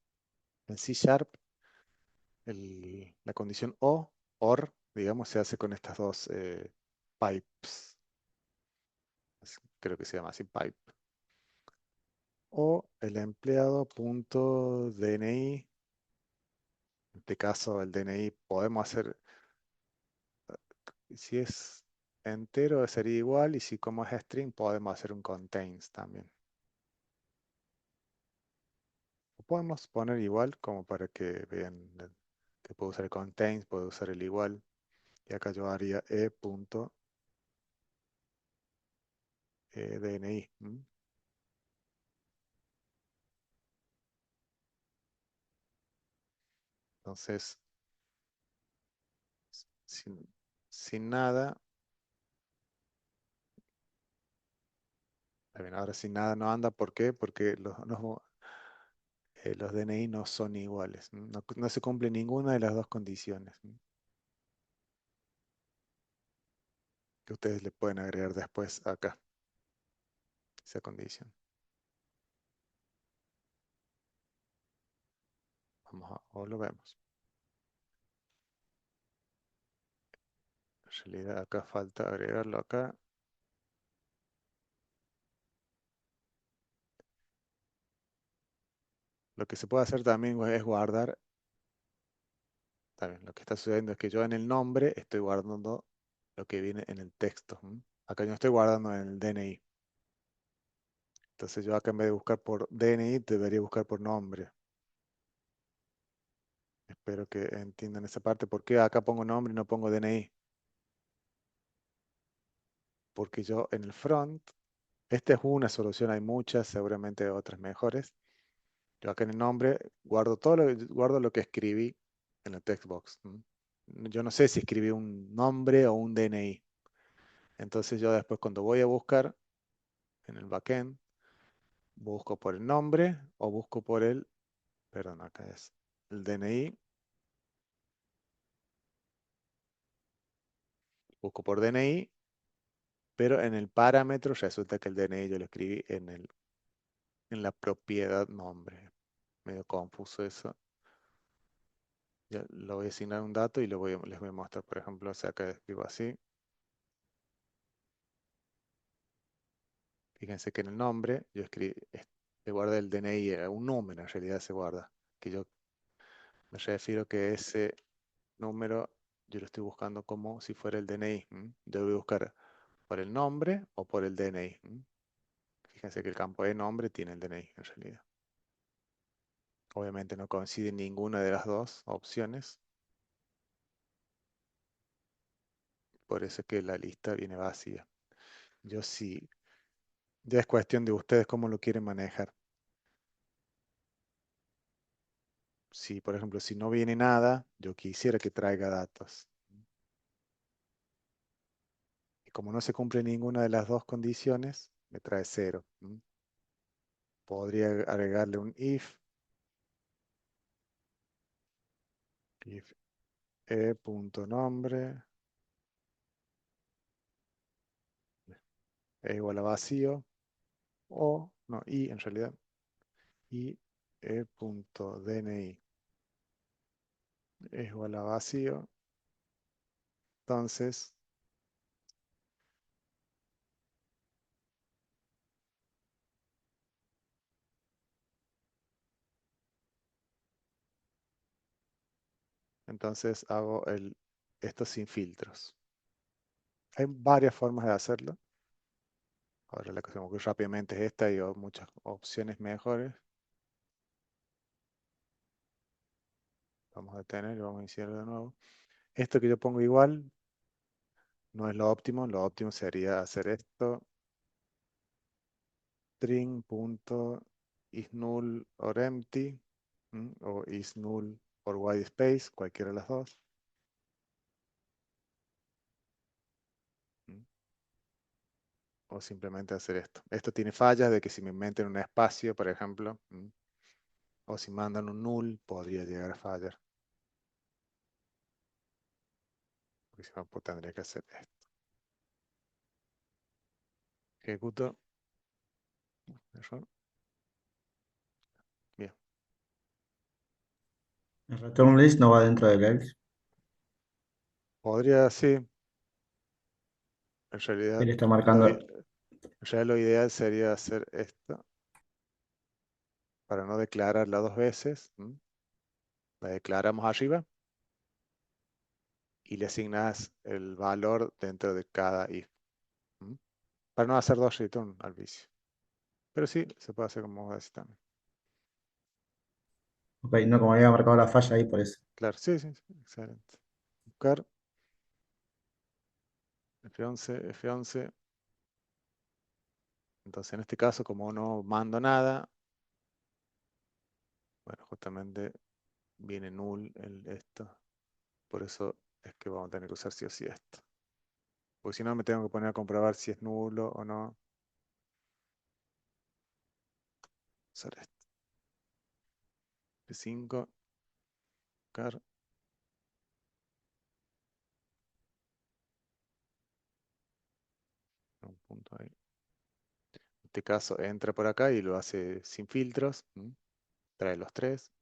en C Sharp. La condición OR, digamos, se hace con estas dos pipes. Creo que se llama así, pipe. O el empleado.dni. En este caso, el DNI podemos hacer, si es entero sería igual, y si como es string podemos hacer un contains también. Lo podemos poner igual como para que vean que puedo usar el contains, puedo usar el igual. Y acá yo haría e.dni. Entonces, sin, sin nada, está bien, ahora sin nada no anda. ¿Por qué? Porque los DNI no son iguales. No se cumple ninguna de las dos condiciones que ustedes le pueden agregar después acá, esa condición. O lo vemos. En realidad acá falta agregarlo acá. Lo que se puede hacer también es guardar. También lo que está sucediendo es que yo en el nombre estoy guardando lo que viene en el texto. Acá yo no estoy guardando en el DNI. Entonces yo acá en vez de buscar por DNI debería buscar por nombre. Espero que entiendan esa parte. ¿Por qué acá pongo nombre y no pongo DNI? Porque yo en el front, esta es una solución, hay muchas, seguramente otras mejores. Yo acá en el nombre guardo lo que escribí en la text box. Yo no sé si escribí un nombre o un DNI. Entonces yo después cuando voy a buscar en el backend, busco por el nombre o busco por perdón, acá es el DNI, busco por DNI, pero en el parámetro resulta que el DNI yo lo escribí en la propiedad nombre. Medio confuso eso. Ya lo voy a asignar un dato y les voy a mostrar, por ejemplo, o sea, acá escribo así. Fíjense que en el nombre yo escribí, le guardé el DNI, un número en realidad se guarda, que yo me refiero que ese número yo lo estoy buscando como si fuera el DNI. Yo voy a buscar por el nombre o por el DNI. Fíjense que el campo de nombre tiene el DNI en realidad. Obviamente no coincide ninguna de las dos opciones, por eso es que la lista viene vacía. Yo sí, ya es cuestión de ustedes cómo lo quieren manejar. Si, por ejemplo, si no viene nada, yo quisiera que traiga datos. Y como no se cumple ninguna de las dos condiciones, me trae cero. Podría agregarle un if e.nombre es igual a vacío, o, no, y en realidad, y e.dni es igual a vacío. Entonces, hago esto sin filtros. Hay varias formas de hacerlo. Ahora la que se me ocurre rápidamente es esta y hay muchas opciones mejores. Vamos a detener y vamos a iniciar de nuevo. Esto que yo pongo igual no es lo óptimo sería hacer esto string.isNull or empty, o isNull or white space, cualquiera de las dos. O simplemente hacer esto. Esto tiene fallas de que si me inventen un espacio, por ejemplo, o si mandan un null, podría llegar a fallar. Porque si no, pues tendría que hacer esto. Ejecuto. Error. Bien. El return list no va dentro del else. Podría, sí. En realidad, Él está marcando. lo ideal sería hacer esto para no declararla dos veces. La declaramos arriba y le asignas el valor dentro de cada if. Para no hacer dos return al vicio. Pero sí, se puede hacer como así también. Ok, no, como había marcado la falla ahí, por eso. Claro, sí, sí, sí, excelente. Buscar F11, F11. Entonces, en este caso, como no mando nada, bueno, justamente viene null esto. Por eso es que vamos a tener que usar sí o sí esto. Porque si no, me tengo que poner a comprobar si es nulo o no. Usar esto. F5, buscar. Un punto ahí. En este caso, entra por acá y lo hace sin filtros. Trae los tres.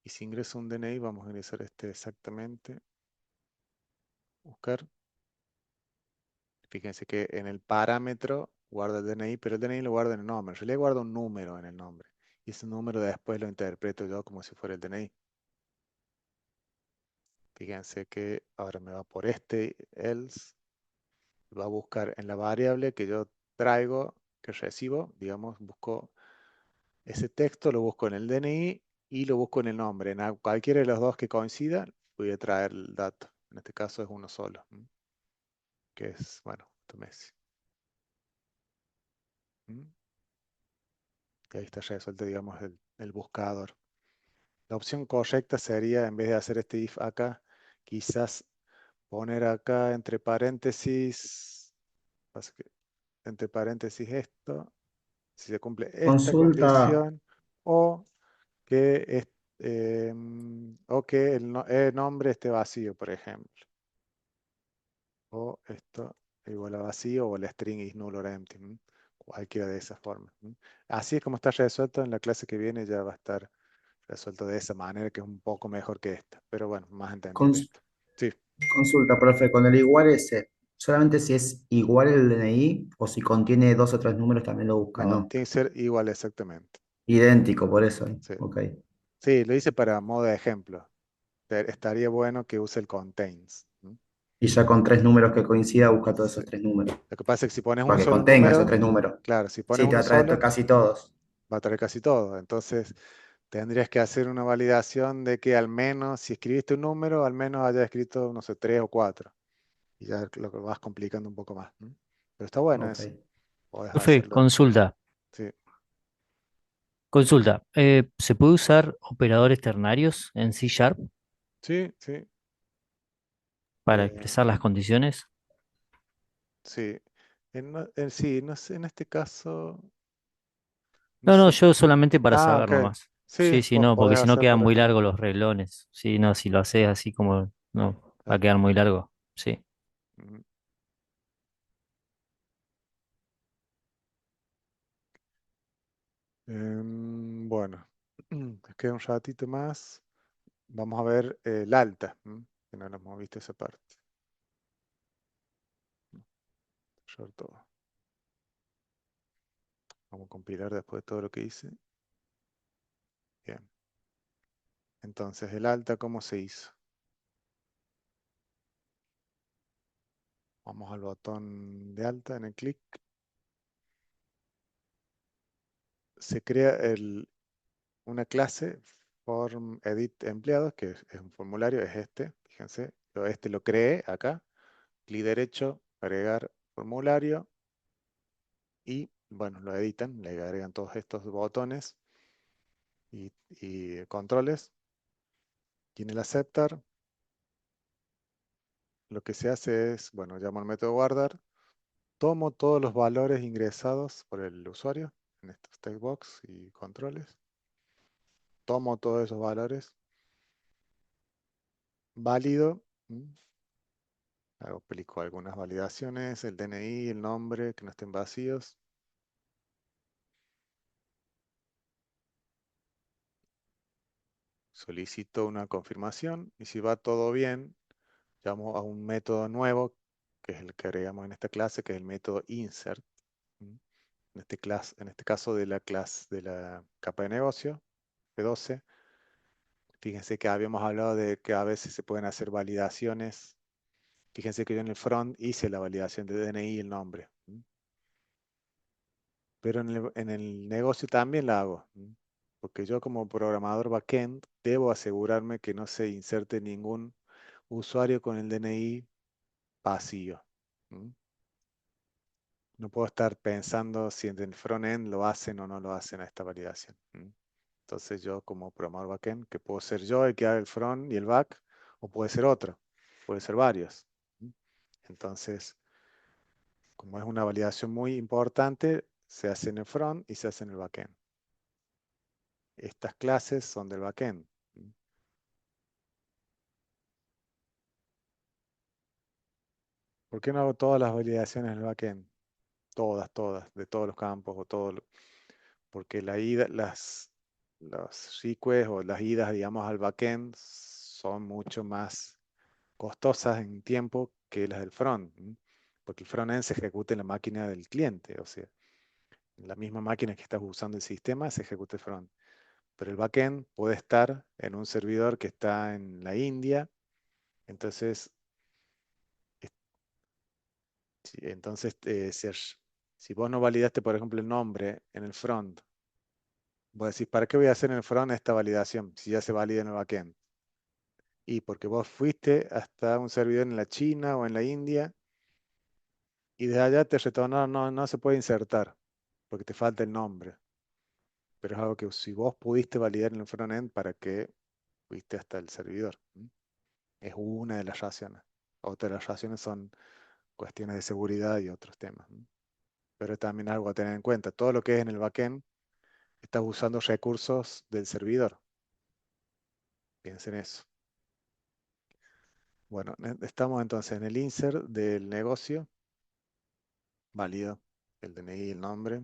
Y si ingreso un DNI, vamos a ingresar este exactamente. Buscar. Fíjense que en el parámetro guarda el DNI, pero el DNI lo guarda en el nombre. En realidad guarda un número en el nombre. Y ese número después lo interpreto yo como si fuera el DNI. Fíjense que ahora me va por este else. Va a buscar en la variable que yo traigo, que recibo, digamos, busco ese texto, lo busco en el DNI y lo busco en el nombre. En cualquiera de los dos que coincidan, voy a traer el dato. En este caso es uno solo, que es, bueno, Messi. Y ahí está resuelto, digamos, el buscador. La opción correcta sería, en vez de hacer este if acá, quizás poner acá entre paréntesis, entre paréntesis esto, si se cumple esta Consulta, condición, o que, el nombre esté vacío, por ejemplo. O esto igual a vacío, o el string is null or empty. Cualquiera de esas formas. Así es como está resuelto. En la clase que viene ya va a estar resuelto de esa manera, que es un poco mejor que esta. Pero bueno, más entendible cons- esto. Sí, consulta, profe, con el igual ese, solamente si es igual el DNI o si contiene dos o tres números también lo busca, no, ¿no? tiene que ser igual exactamente. Idéntico, por eso. Sí, Ok. sí, lo hice para modo de ejemplo. Estaría bueno que use el contains. Y ya con tres números que coincida busca todos Sí. esos tres números. Lo que pasa es que si pones un Para que solo contenga esos número, tres números. claro, si pones Sí, te va uno a traer solo, casi todos. va a traer casi todo. Entonces, tendrías que hacer una validación de que al menos, si escribiste un número, al menos haya escrito, no sé, tres o cuatro. Y ya lo que vas complicando un poco más. Pero está bueno Ok. eso. Podés Profe, hacerlo. consulta, Sí, consulta. ¿Se puede usar operadores ternarios en C Sharp sí, sí. para expresar las em, condiciones? sí. Sí, no sé, en este caso, no No, no, sé. yo solamente para Ah, saber ok. nomás. Sí, Sí, sí, no, porque podés si no hacer, quedan por muy ejemplo. largos los reglones. Sí, no, si lo haces así como, no, va a Claro. quedar muy largo. Sí. Ujú. Bueno, queda un ratito más. Vamos a ver el alta, que no lo hemos visto esa parte. Short todo. Vamos a compilar después de todo lo que hice. Bien. Entonces, el alta, ¿cómo se hizo? Vamos al botón de alta en el clic. Se crea una clase form edit empleados, que es un formulario, es este. Fíjense, este lo creé acá. Clic derecho, agregar formulario. y bueno, lo editan, le agregan todos estos botones y controles. Y en el acceptar, lo que se hace es, bueno, llamo al método guardar, tomo todos los valores ingresados por el usuario en estos textbox y controles, tomo todos esos valores, válido, aplico algunas validaciones, el DNI, el nombre, que no estén vacíos. Solicito una confirmación y si va todo bien, llamo a un método nuevo, que es el que agregamos en esta clase, que es el método insert. ¿Mm? En este caso de la clase de la capa de negocio, P12. Fíjense que habíamos hablado de que a veces se pueden hacer validaciones. Fíjense que yo en el front hice la validación de DNI y el nombre. Pero en el negocio también la hago. Porque yo como programador backend debo asegurarme que no se inserte ningún usuario con el DNI vacío. ¿Mm? No puedo estar pensando si en el frontend lo hacen o no lo hacen a esta validación. Entonces yo como programador backend, que puedo ser yo el que haga el front y el back, o puede ser otro, puede ser varios. Entonces, como es una validación muy importante, se hace en el front y se hace en el backend. Estas clases son del backend. ¿Por qué no hago todas las validaciones en el backend? Todas, de todos los campos o todo. Porque los requests o las idas, digamos, al backend son mucho más costosas en tiempo que las del front. Porque el frontend se ejecuta en la máquina del cliente, o sea, en la misma máquina que estás usando el sistema se ejecuta el front. Pero el backend puede estar en un servidor que está en la India, entonces, entonces si vos no validaste, por ejemplo, el nombre en el front, vos decís, ¿para qué voy a hacer en el front esta validación si ya se valida en el backend? Y porque vos fuiste hasta un servidor en la China o en la India y desde allá te retornaron, no, no se puede insertar porque te falta el nombre. Pero es algo que si vos pudiste validar en el frontend, ¿para qué fuiste hasta el servidor? Es una de las razones. Otras de las razones son cuestiones de seguridad y otros temas. Pero también algo a tener en cuenta. Todo lo que es en el backend, estás usando recursos del servidor. Piensen en eso. Bueno, estamos entonces en el insert del negocio. Válido el DNI, el nombre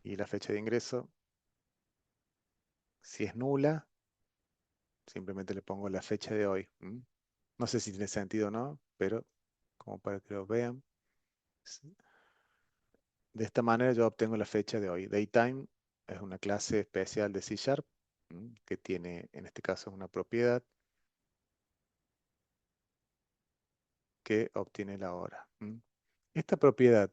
y la fecha de ingreso. Si es nula, simplemente le pongo la fecha de hoy. No sé si tiene sentido o no, pero como para que lo vean. Sí. De esta manera yo obtengo la fecha de hoy. Daytime es una clase especial de C Sharp que tiene, en este caso, una propiedad que obtiene la hora. ¿Esta propiedad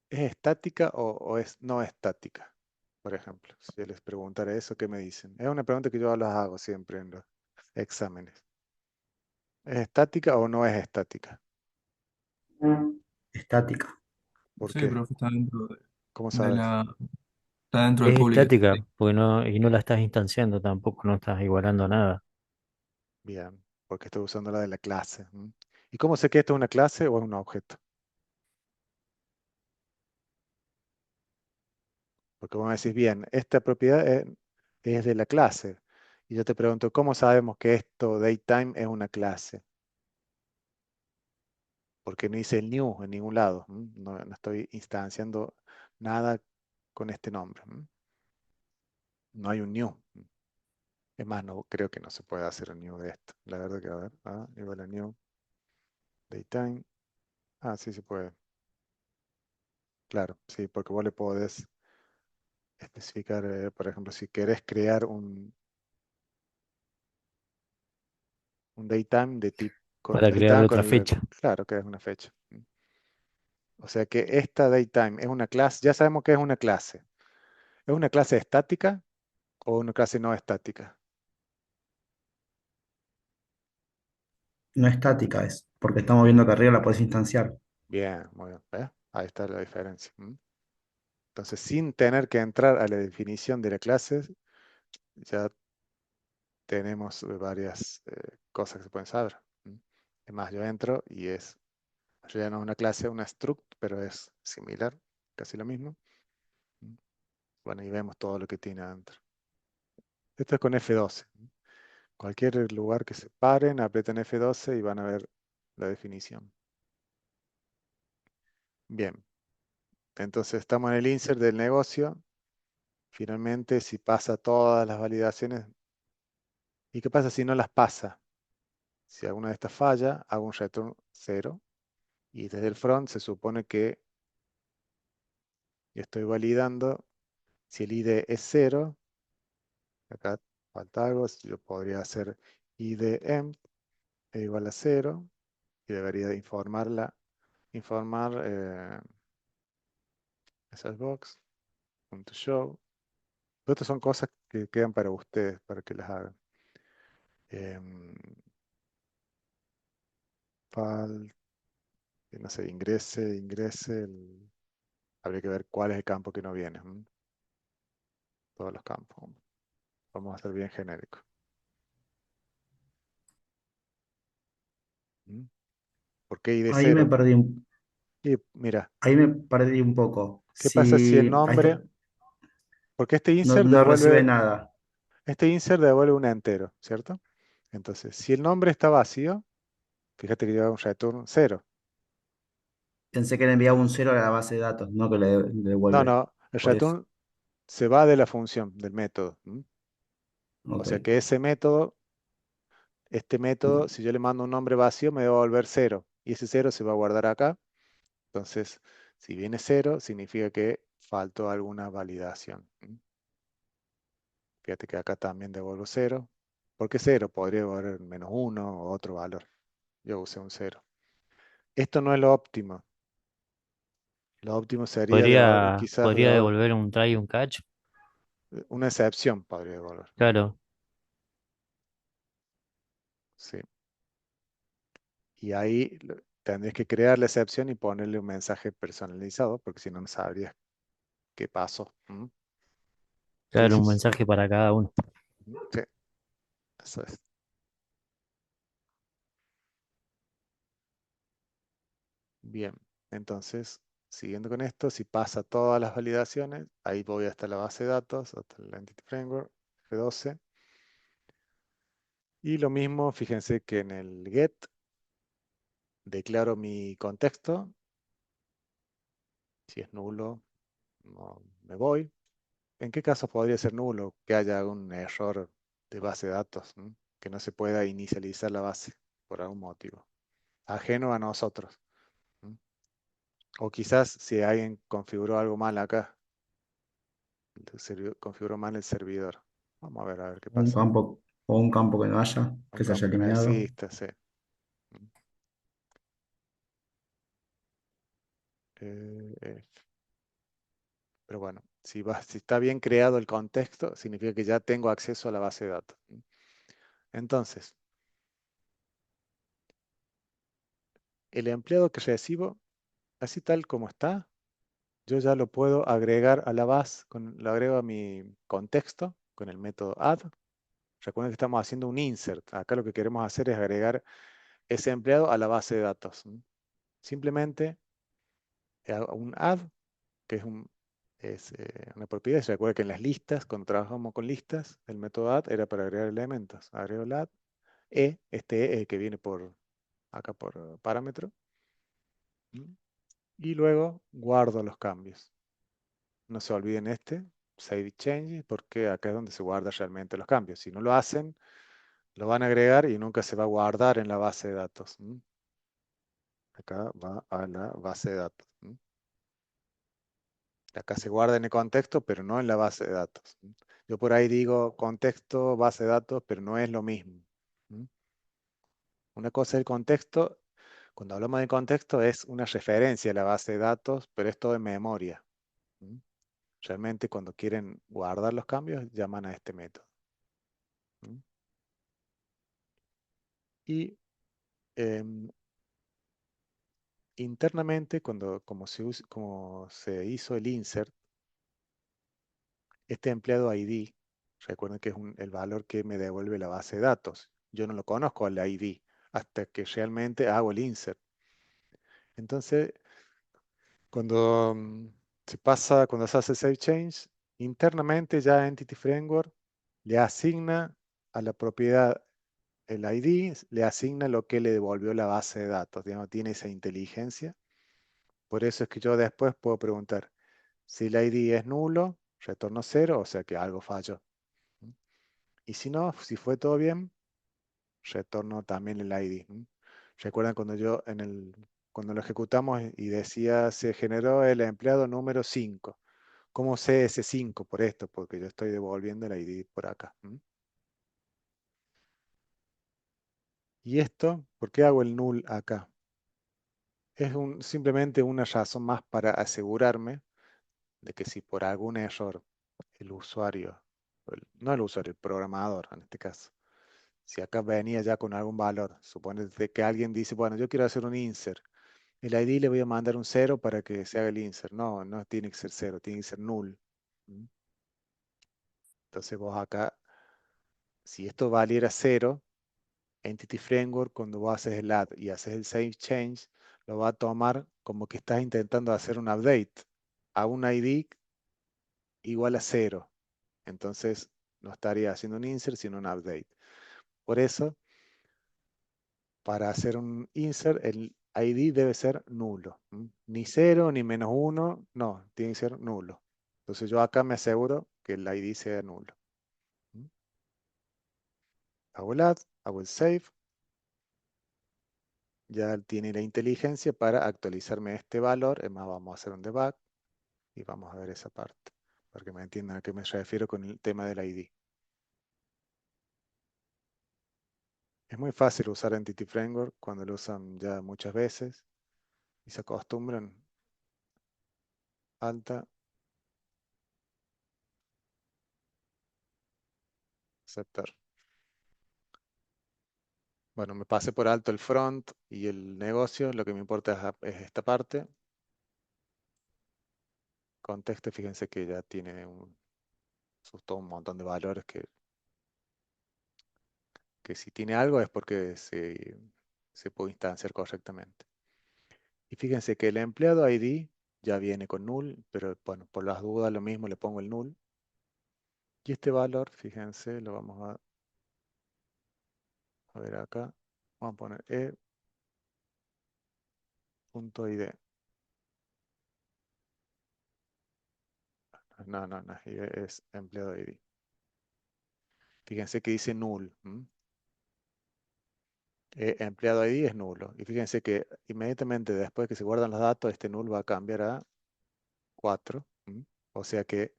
es estática o es no estática? Por ejemplo, si yo les preguntara eso, ¿qué me dicen? Es una pregunta que yo las hago siempre en los exámenes. ¿Es estática o no es estática? Estática. ¿Por Sí, qué? profe, está dentro ¿Cómo de sabes? la, está dentro del Es public estática, static. porque no, y no la estás instanciando tampoco, no estás igualando nada. Bien, porque estoy usando la de la clase. ¿Y cómo sé que esto es una clase o es un objeto? Porque vos me decís, bien, esta propiedad es de la clase. Y yo te pregunto, ¿cómo sabemos que esto, datetime, es una clase? Porque no hice el new en ningún lado. No, no estoy instanciando nada con este nombre. No hay un new. Es más, no, creo que no se puede hacer un new de esto. La verdad que, a ver, igual a new, datetime. Ah, sí se puede. Claro, sí, porque vos le podés especificar, por ejemplo, si querés crear un datetime de tipo con Para crearle datetime otra con fecha. claro que es una fecha. O sea que esta datetime es una clase, ya sabemos que es una clase. ¿Es una clase estática o una clase no estática? No estática es, porque estamos viendo que arriba la puedes instanciar. Bien, muy bien. ¿Ves? Ahí está la diferencia. Entonces, sin tener que entrar a la definición de la clase, ya tenemos varias cosas que se pueden saber. Es más, yo entro y ya no es una clase, una struct, pero es similar, casi lo mismo. ¿Mm? Bueno, y vemos todo lo que tiene adentro. Esto es con F12. Cualquier lugar que se paren, aprieten F12 y van a ver la definición. Bien, entonces estamos en el insert del negocio. Finalmente, si pasa todas las validaciones, ¿y qué pasa si no las pasa? Si alguna de estas falla, hago un return 0 y desde el front se supone que yo estoy validando. Si el ID es 0, acá falta algo, yo podría hacer id emp es igual a 0 y debería de informar esas box.show. Pero estas son cosas que quedan para ustedes, para que las hagan. Em, fal- no sé, ingrese, habría que ver cuál es el campo que no viene. Todos los campos. Vamos a hacer bien genérico. ¿Mm? ¿Por qué ID Ahí me 0? perdí Y mira, ahí me perdí un poco. ¿qué pasa si el Si a nombre, esto porque no, no recibe nada. este insert devuelve un entero, ¿cierto? Entonces, si el nombre está vacío, fíjate que lleva un return 0. Pensé que le enviaba un cero a la base de datos, no que le No, devuelve. no, el Por eso. return se va de la función, del método. O Ok. sea que este método, si yo le mando un nombre vacío, me va a volver 0. Y ese 0 se va a guardar acá. Entonces, si viene 0, significa que faltó alguna validación. Fíjate que acá también devuelvo 0. ¿Por qué 0? Podría devolver -1 o otro valor. Yo usé un 0. Esto no es lo óptimo. Lo óptimo sería quizás Podría devolver un try y un catch. una excepción, podría devolver. Claro, Sí. Y ahí tendrías que crear la excepción y ponerle un mensaje personalizado, porque si no, no sabrías qué pasó. Sí, claro, sí, un sí. mensaje para cada uno. Sí, eso es. Bien, entonces, siguiendo con esto, si pasa todas las validaciones, ahí voy hasta la base de datos, hasta el Entity Framework, F12. Y lo mismo, fíjense que en el get declaro mi contexto. Si es nulo, no me voy. ¿En qué casos podría ser nulo? Que haya algún error de base de datos, que no se pueda inicializar la base por algún motivo, ajeno a nosotros. ¿m? O quizás si alguien configuró algo mal acá, configuró mal el servidor. Vamos a ver qué Un pasa. campo o un campo que no haya, Un que se haya campo que no eliminado. exista, sí. ¿m? Eh, pero bueno, si está bien creado el contexto, significa que ya tengo acceso a la base de datos. Entonces, el empleado que recibo, así tal como está, yo ya lo puedo agregar a la base, lo agrego a mi contexto con el método add. Recuerden que estamos haciendo un insert. Acá lo que queremos hacer es agregar ese empleado a la base de datos. Simplemente hago un add, que es una propiedad. Se recuerda que en las listas, cuando trabajamos con listas, el método add era para agregar elementos. Agrego el add, este es el que viene acá por parámetro. Y luego guardo los cambios. No se olviden save change, porque acá es donde se guarda realmente los cambios. Si no lo hacen, lo van a agregar y nunca se va a guardar en la base de datos. Acá va a la base de datos. Acá se guarda en el contexto, pero no en la base de datos. Yo por ahí digo contexto, base de datos, pero no es lo mismo. Una cosa es el contexto. Cuando hablamos de contexto es una referencia a la base de datos, pero es todo en memoria. Realmente cuando quieren guardar los cambios, llaman a este método. Y, em, internamente, como se hizo el insert, este empleado ID, recuerden que es el valor que me devuelve la base de datos. Yo no lo conozco al ID hasta que realmente hago el insert. Entonces, cuando cuando se hace save change, internamente ya Entity Framework le asigna a la propiedad el ID, le asigna lo que le devolvió la base de datos. Digamos, tiene esa inteligencia. Por eso es que yo después puedo preguntar, si el ID es nulo, retorno 0, o sea que algo falló. Y si no, si fue todo bien, retorno también el ID. Recuerdan cuando lo ejecutamos y decía se generó el empleado número 5. ¿Cómo sé ese 5 por esto? Porque yo estoy devolviendo el ID por acá. Y esto, ¿por qué hago el null acá? Es simplemente una razón más para asegurarme de que si por algún error el usuario, no el usuario, el programador en este caso, si acá venía ya con algún valor, suponete que alguien dice, bueno, yo quiero hacer un insert, el ID le voy a mandar un 0 para que se haga el insert. No, no tiene que ser 0, tiene que ser null. ¿Mm? Entonces vos acá, si esto valiera 0, Entity Framework, cuando vos haces el add y haces el save change, lo va a tomar como que estás intentando hacer un update a un ID igual a 0. Entonces no estaría haciendo un insert, sino un update. Por eso, para hacer un insert, el ID debe ser nulo. Ni 0, ni -1, no, tiene que ser nulo. Entonces yo acá me aseguro que el ID sea nulo. ¿Mm? Hago el add, hago el save. Ya tiene la inteligencia para actualizarme este valor. Es más, vamos a hacer un debug y vamos a ver esa parte, para que me entiendan a qué me refiero con el tema del ID. Es muy fácil usar Entity Framework cuando lo usan ya muchas veces y se acostumbran. Alta, aceptar. Bueno, me pasé por alto el front y el negocio. Lo que me importa es esta parte. Contexto, fíjense que ya tiene todo un montón de valores que si tiene algo es porque se puede instanciar correctamente. Y fíjense que el empleado ID ya viene con null, pero bueno, por las dudas lo mismo le pongo el null. Y este valor, fíjense, lo vamos a ver acá. Vamos a poner e.id. No, no, no, es empleado ID. Fíjense que dice null. Empleado ID es nulo. Y fíjense que inmediatamente después que se guardan los datos, este null va a cambiar a 4. O sea que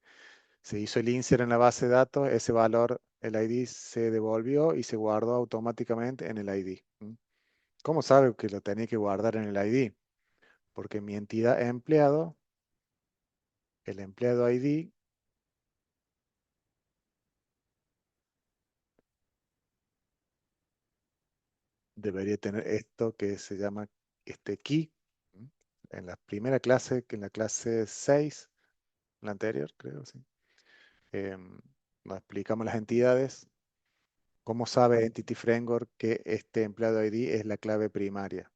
se hizo el insert en la base de datos, ese valor, el ID se devolvió y se guardó automáticamente en el ID. ¿Cómo sabe que lo tenía que guardar en el ID? Porque mi entidad empleado, el empleado ID, debería tener esto que se llama este key. ¿Mm? En la primera clase, que en la clase 6, la anterior, creo, sí. Nos explicamos las entidades. ¿Cómo sabe Entity Framework que este empleado ID es la clave primaria?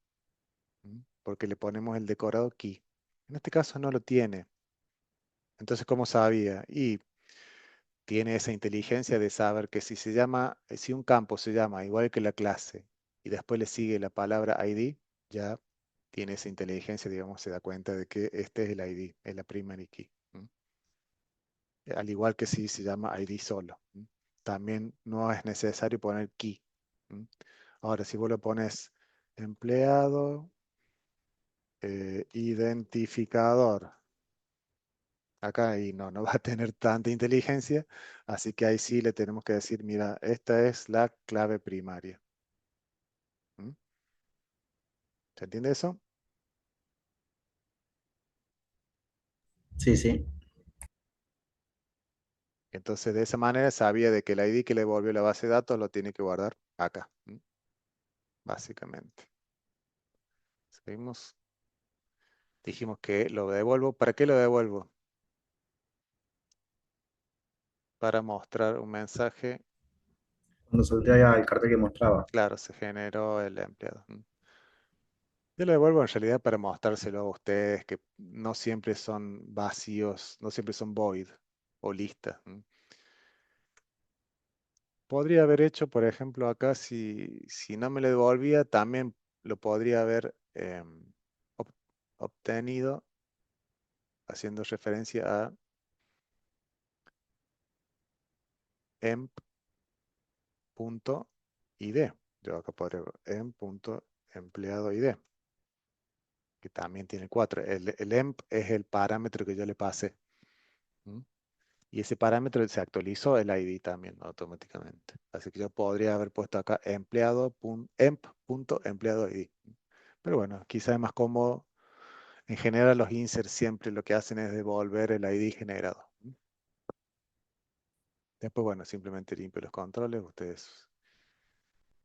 Porque le ponemos el decorado key. En este caso no lo tiene. Entonces, ¿cómo sabía? Y tiene esa inteligencia de saber que si un campo se llama igual que la clase y después le sigue la palabra ID, ya tiene esa inteligencia, digamos, se da cuenta de que este es el ID, es la primary key. Al igual que si se llama ID solo. También no es necesario poner key. Ahora, si vos lo pones empleado, identificador, acá y no va a tener tanta inteligencia, así que ahí sí le tenemos que decir, mira, esta es la clave primaria. ¿Mm? ¿Se entiende eso? Sí, sí. Entonces, de esa manera sabía de que el ID que le devolvió la base de datos lo tiene que guardar acá, básicamente. Seguimos. Dijimos que lo devuelvo. ¿Para qué lo devuelvo? Para mostrar un mensaje. Cuando solté el cartel que mostraba. Claro, se generó el empleado. Yo lo devuelvo en realidad para mostrárselo a ustedes que no siempre son vacíos, no siempre son void o listas. Podría haber hecho, por ejemplo, acá, si no me lo devolvía, también lo podría haber ob- obtenido haciendo referencia a emp.id. Yo acá podría emp.empleado.id, que también tiene 4. El emp es el parámetro que yo le pasé. ¿Mm? Y ese parámetro se actualizó el ID también automáticamente. Así que yo podría haber puesto acá emp.empleado.id. Pero bueno, quizá es más cómodo. En general los inserts siempre lo que hacen es devolver el ID generado. Después, bueno, simplemente limpio los controles. Ustedes,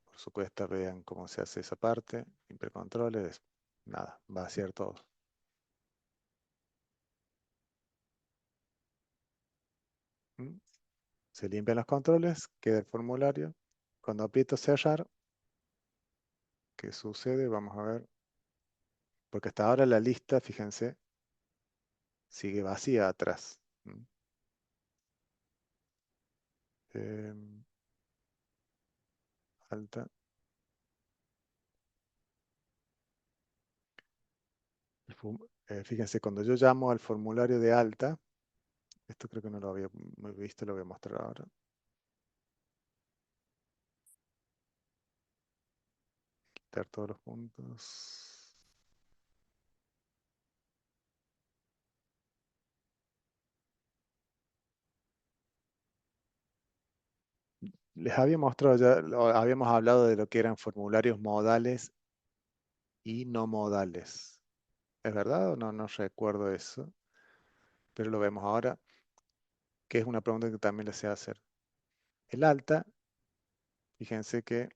por supuesto, vean cómo se hace esa parte. Limpio controles. Nada, va a ser todo. ¿Mm? Se limpian los controles, queda el formulario. Cuando aprieto cerrar, ¿qué sucede? Vamos a ver. Porque hasta ahora la lista, fíjense, sigue vacía atrás. Em, alta. Fíjense, cuando yo llamo al formulario de alta, esto creo que no lo había visto, lo voy a mostrar ahora. Quitar todos los puntos. Les había mostrado ya, habíamos hablado de lo que eran formularios modales y no modales. ¿Es verdad o no? No recuerdo eso, pero lo vemos ahora, que es una pregunta que también les sé hacer. El alta, fíjense que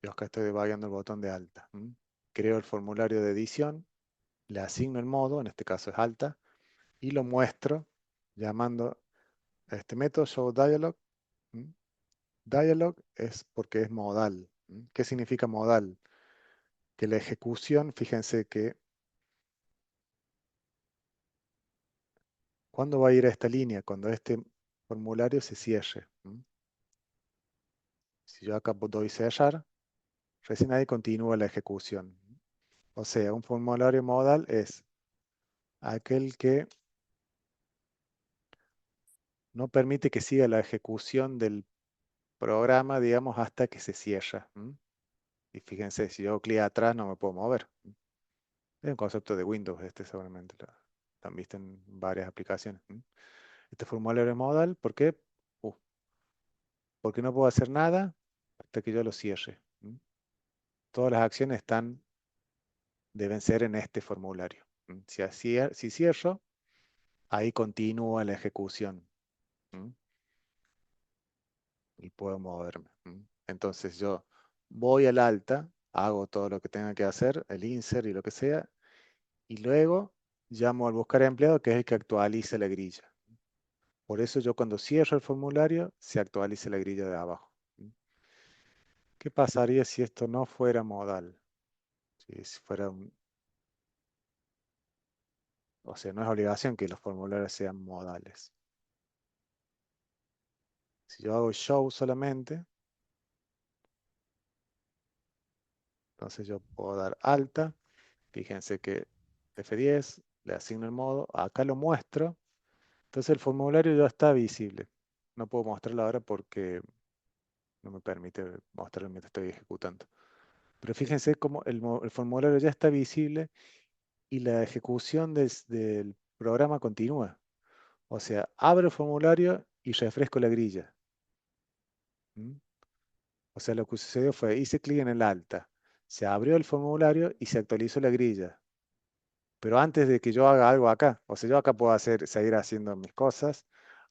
yo acá estoy debagueando el botón de alta. Creo el formulario de edición, le asigno el modo, en este caso es alta, y lo muestro llamando a este método showDialog. Dialog es porque es modal. ¿Qué significa modal? Que la ejecución, fíjense que ¿cuándo va a ir a esta línea? Cuando este formulario se cierre. Si yo acá doy cerrar, recién ahí continúa la ejecución. O sea, un formulario modal es aquel que no permite que siga la ejecución del programa, digamos, hasta que se cierra. Y fíjense, si yo hago clic atrás no me puedo mover. Es un concepto de Windows, este seguramente lo han visto en varias aplicaciones. Este formulario es modal, ¿por qué? Uh, Porque no puedo hacer nada hasta que yo lo cierre. Todas las acciones deben ser en este formulario. Si cierro, ahí continúa la ejecución. Y puedo moverme. Entonces yo voy al alta, hago todo lo que tenga que hacer, el insert y lo que sea, y luego llamo al buscar empleado, que es el que actualiza la grilla. Por eso yo cuando cierro el formulario, se actualiza la grilla de abajo. ¿Qué pasaría si esto no fuera modal? Si fuera o sea, no es obligación que los formularios sean modales. Si yo hago show solamente, entonces yo puedo dar alta. Fíjense que F10, le asigno el modo, acá lo muestro. Entonces el formulario ya está visible. No puedo mostrarlo ahora porque no me permite mostrarlo mientras estoy ejecutando. Pero fíjense cómo el formulario ya está visible y la ejecución del programa continúa. O sea, abro el formulario y refresco la grilla. ¿Mm? O sea, lo que sucedió fue, hice clic en el alta, se abrió el formulario y se actualizó la grilla. Pero antes de que yo haga algo acá, o sea, yo acá puedo seguir haciendo mis cosas,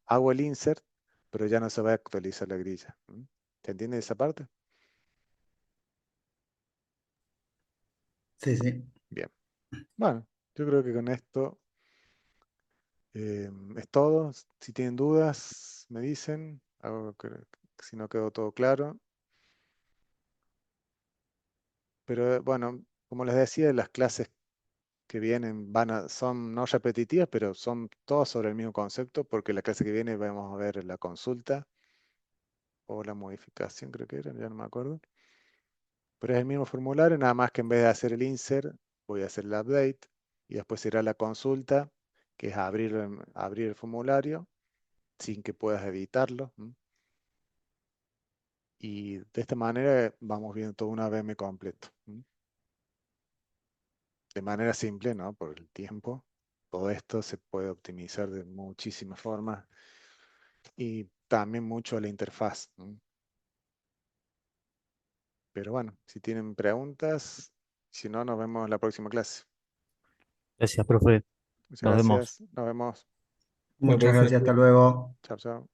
hago el insert, pero ya no se va a actualizar la grilla. ¿Se entiende esa parte? Sí, sí. Bien. Bueno, Yo creo que con esto es todo. Si tienen dudas, me dicen. Si no quedó todo claro. Pero bueno, como les decía, las clases que vienen son no repetitivas, pero son todas sobre el mismo concepto, porque la clase que viene vamos a ver la consulta o la modificación, creo que era, ya no me acuerdo. Pero es el mismo formulario, nada más que en vez de hacer el insert, voy a hacer el update y después será la consulta, que es abrir el formulario sin que puedas editarlo. Y de esta manera vamos viendo todo un ABM completo. De manera simple, ¿no? Por el tiempo. Todo esto se puede optimizar de muchísimas formas y también mucho la interfaz. Pero bueno, si tienen preguntas, si no, nos vemos en la próxima clase. Gracias, profe. Muchas Nos vemos. gracias. Nos vemos. Muchas gracias, hasta luego. Chao, chao.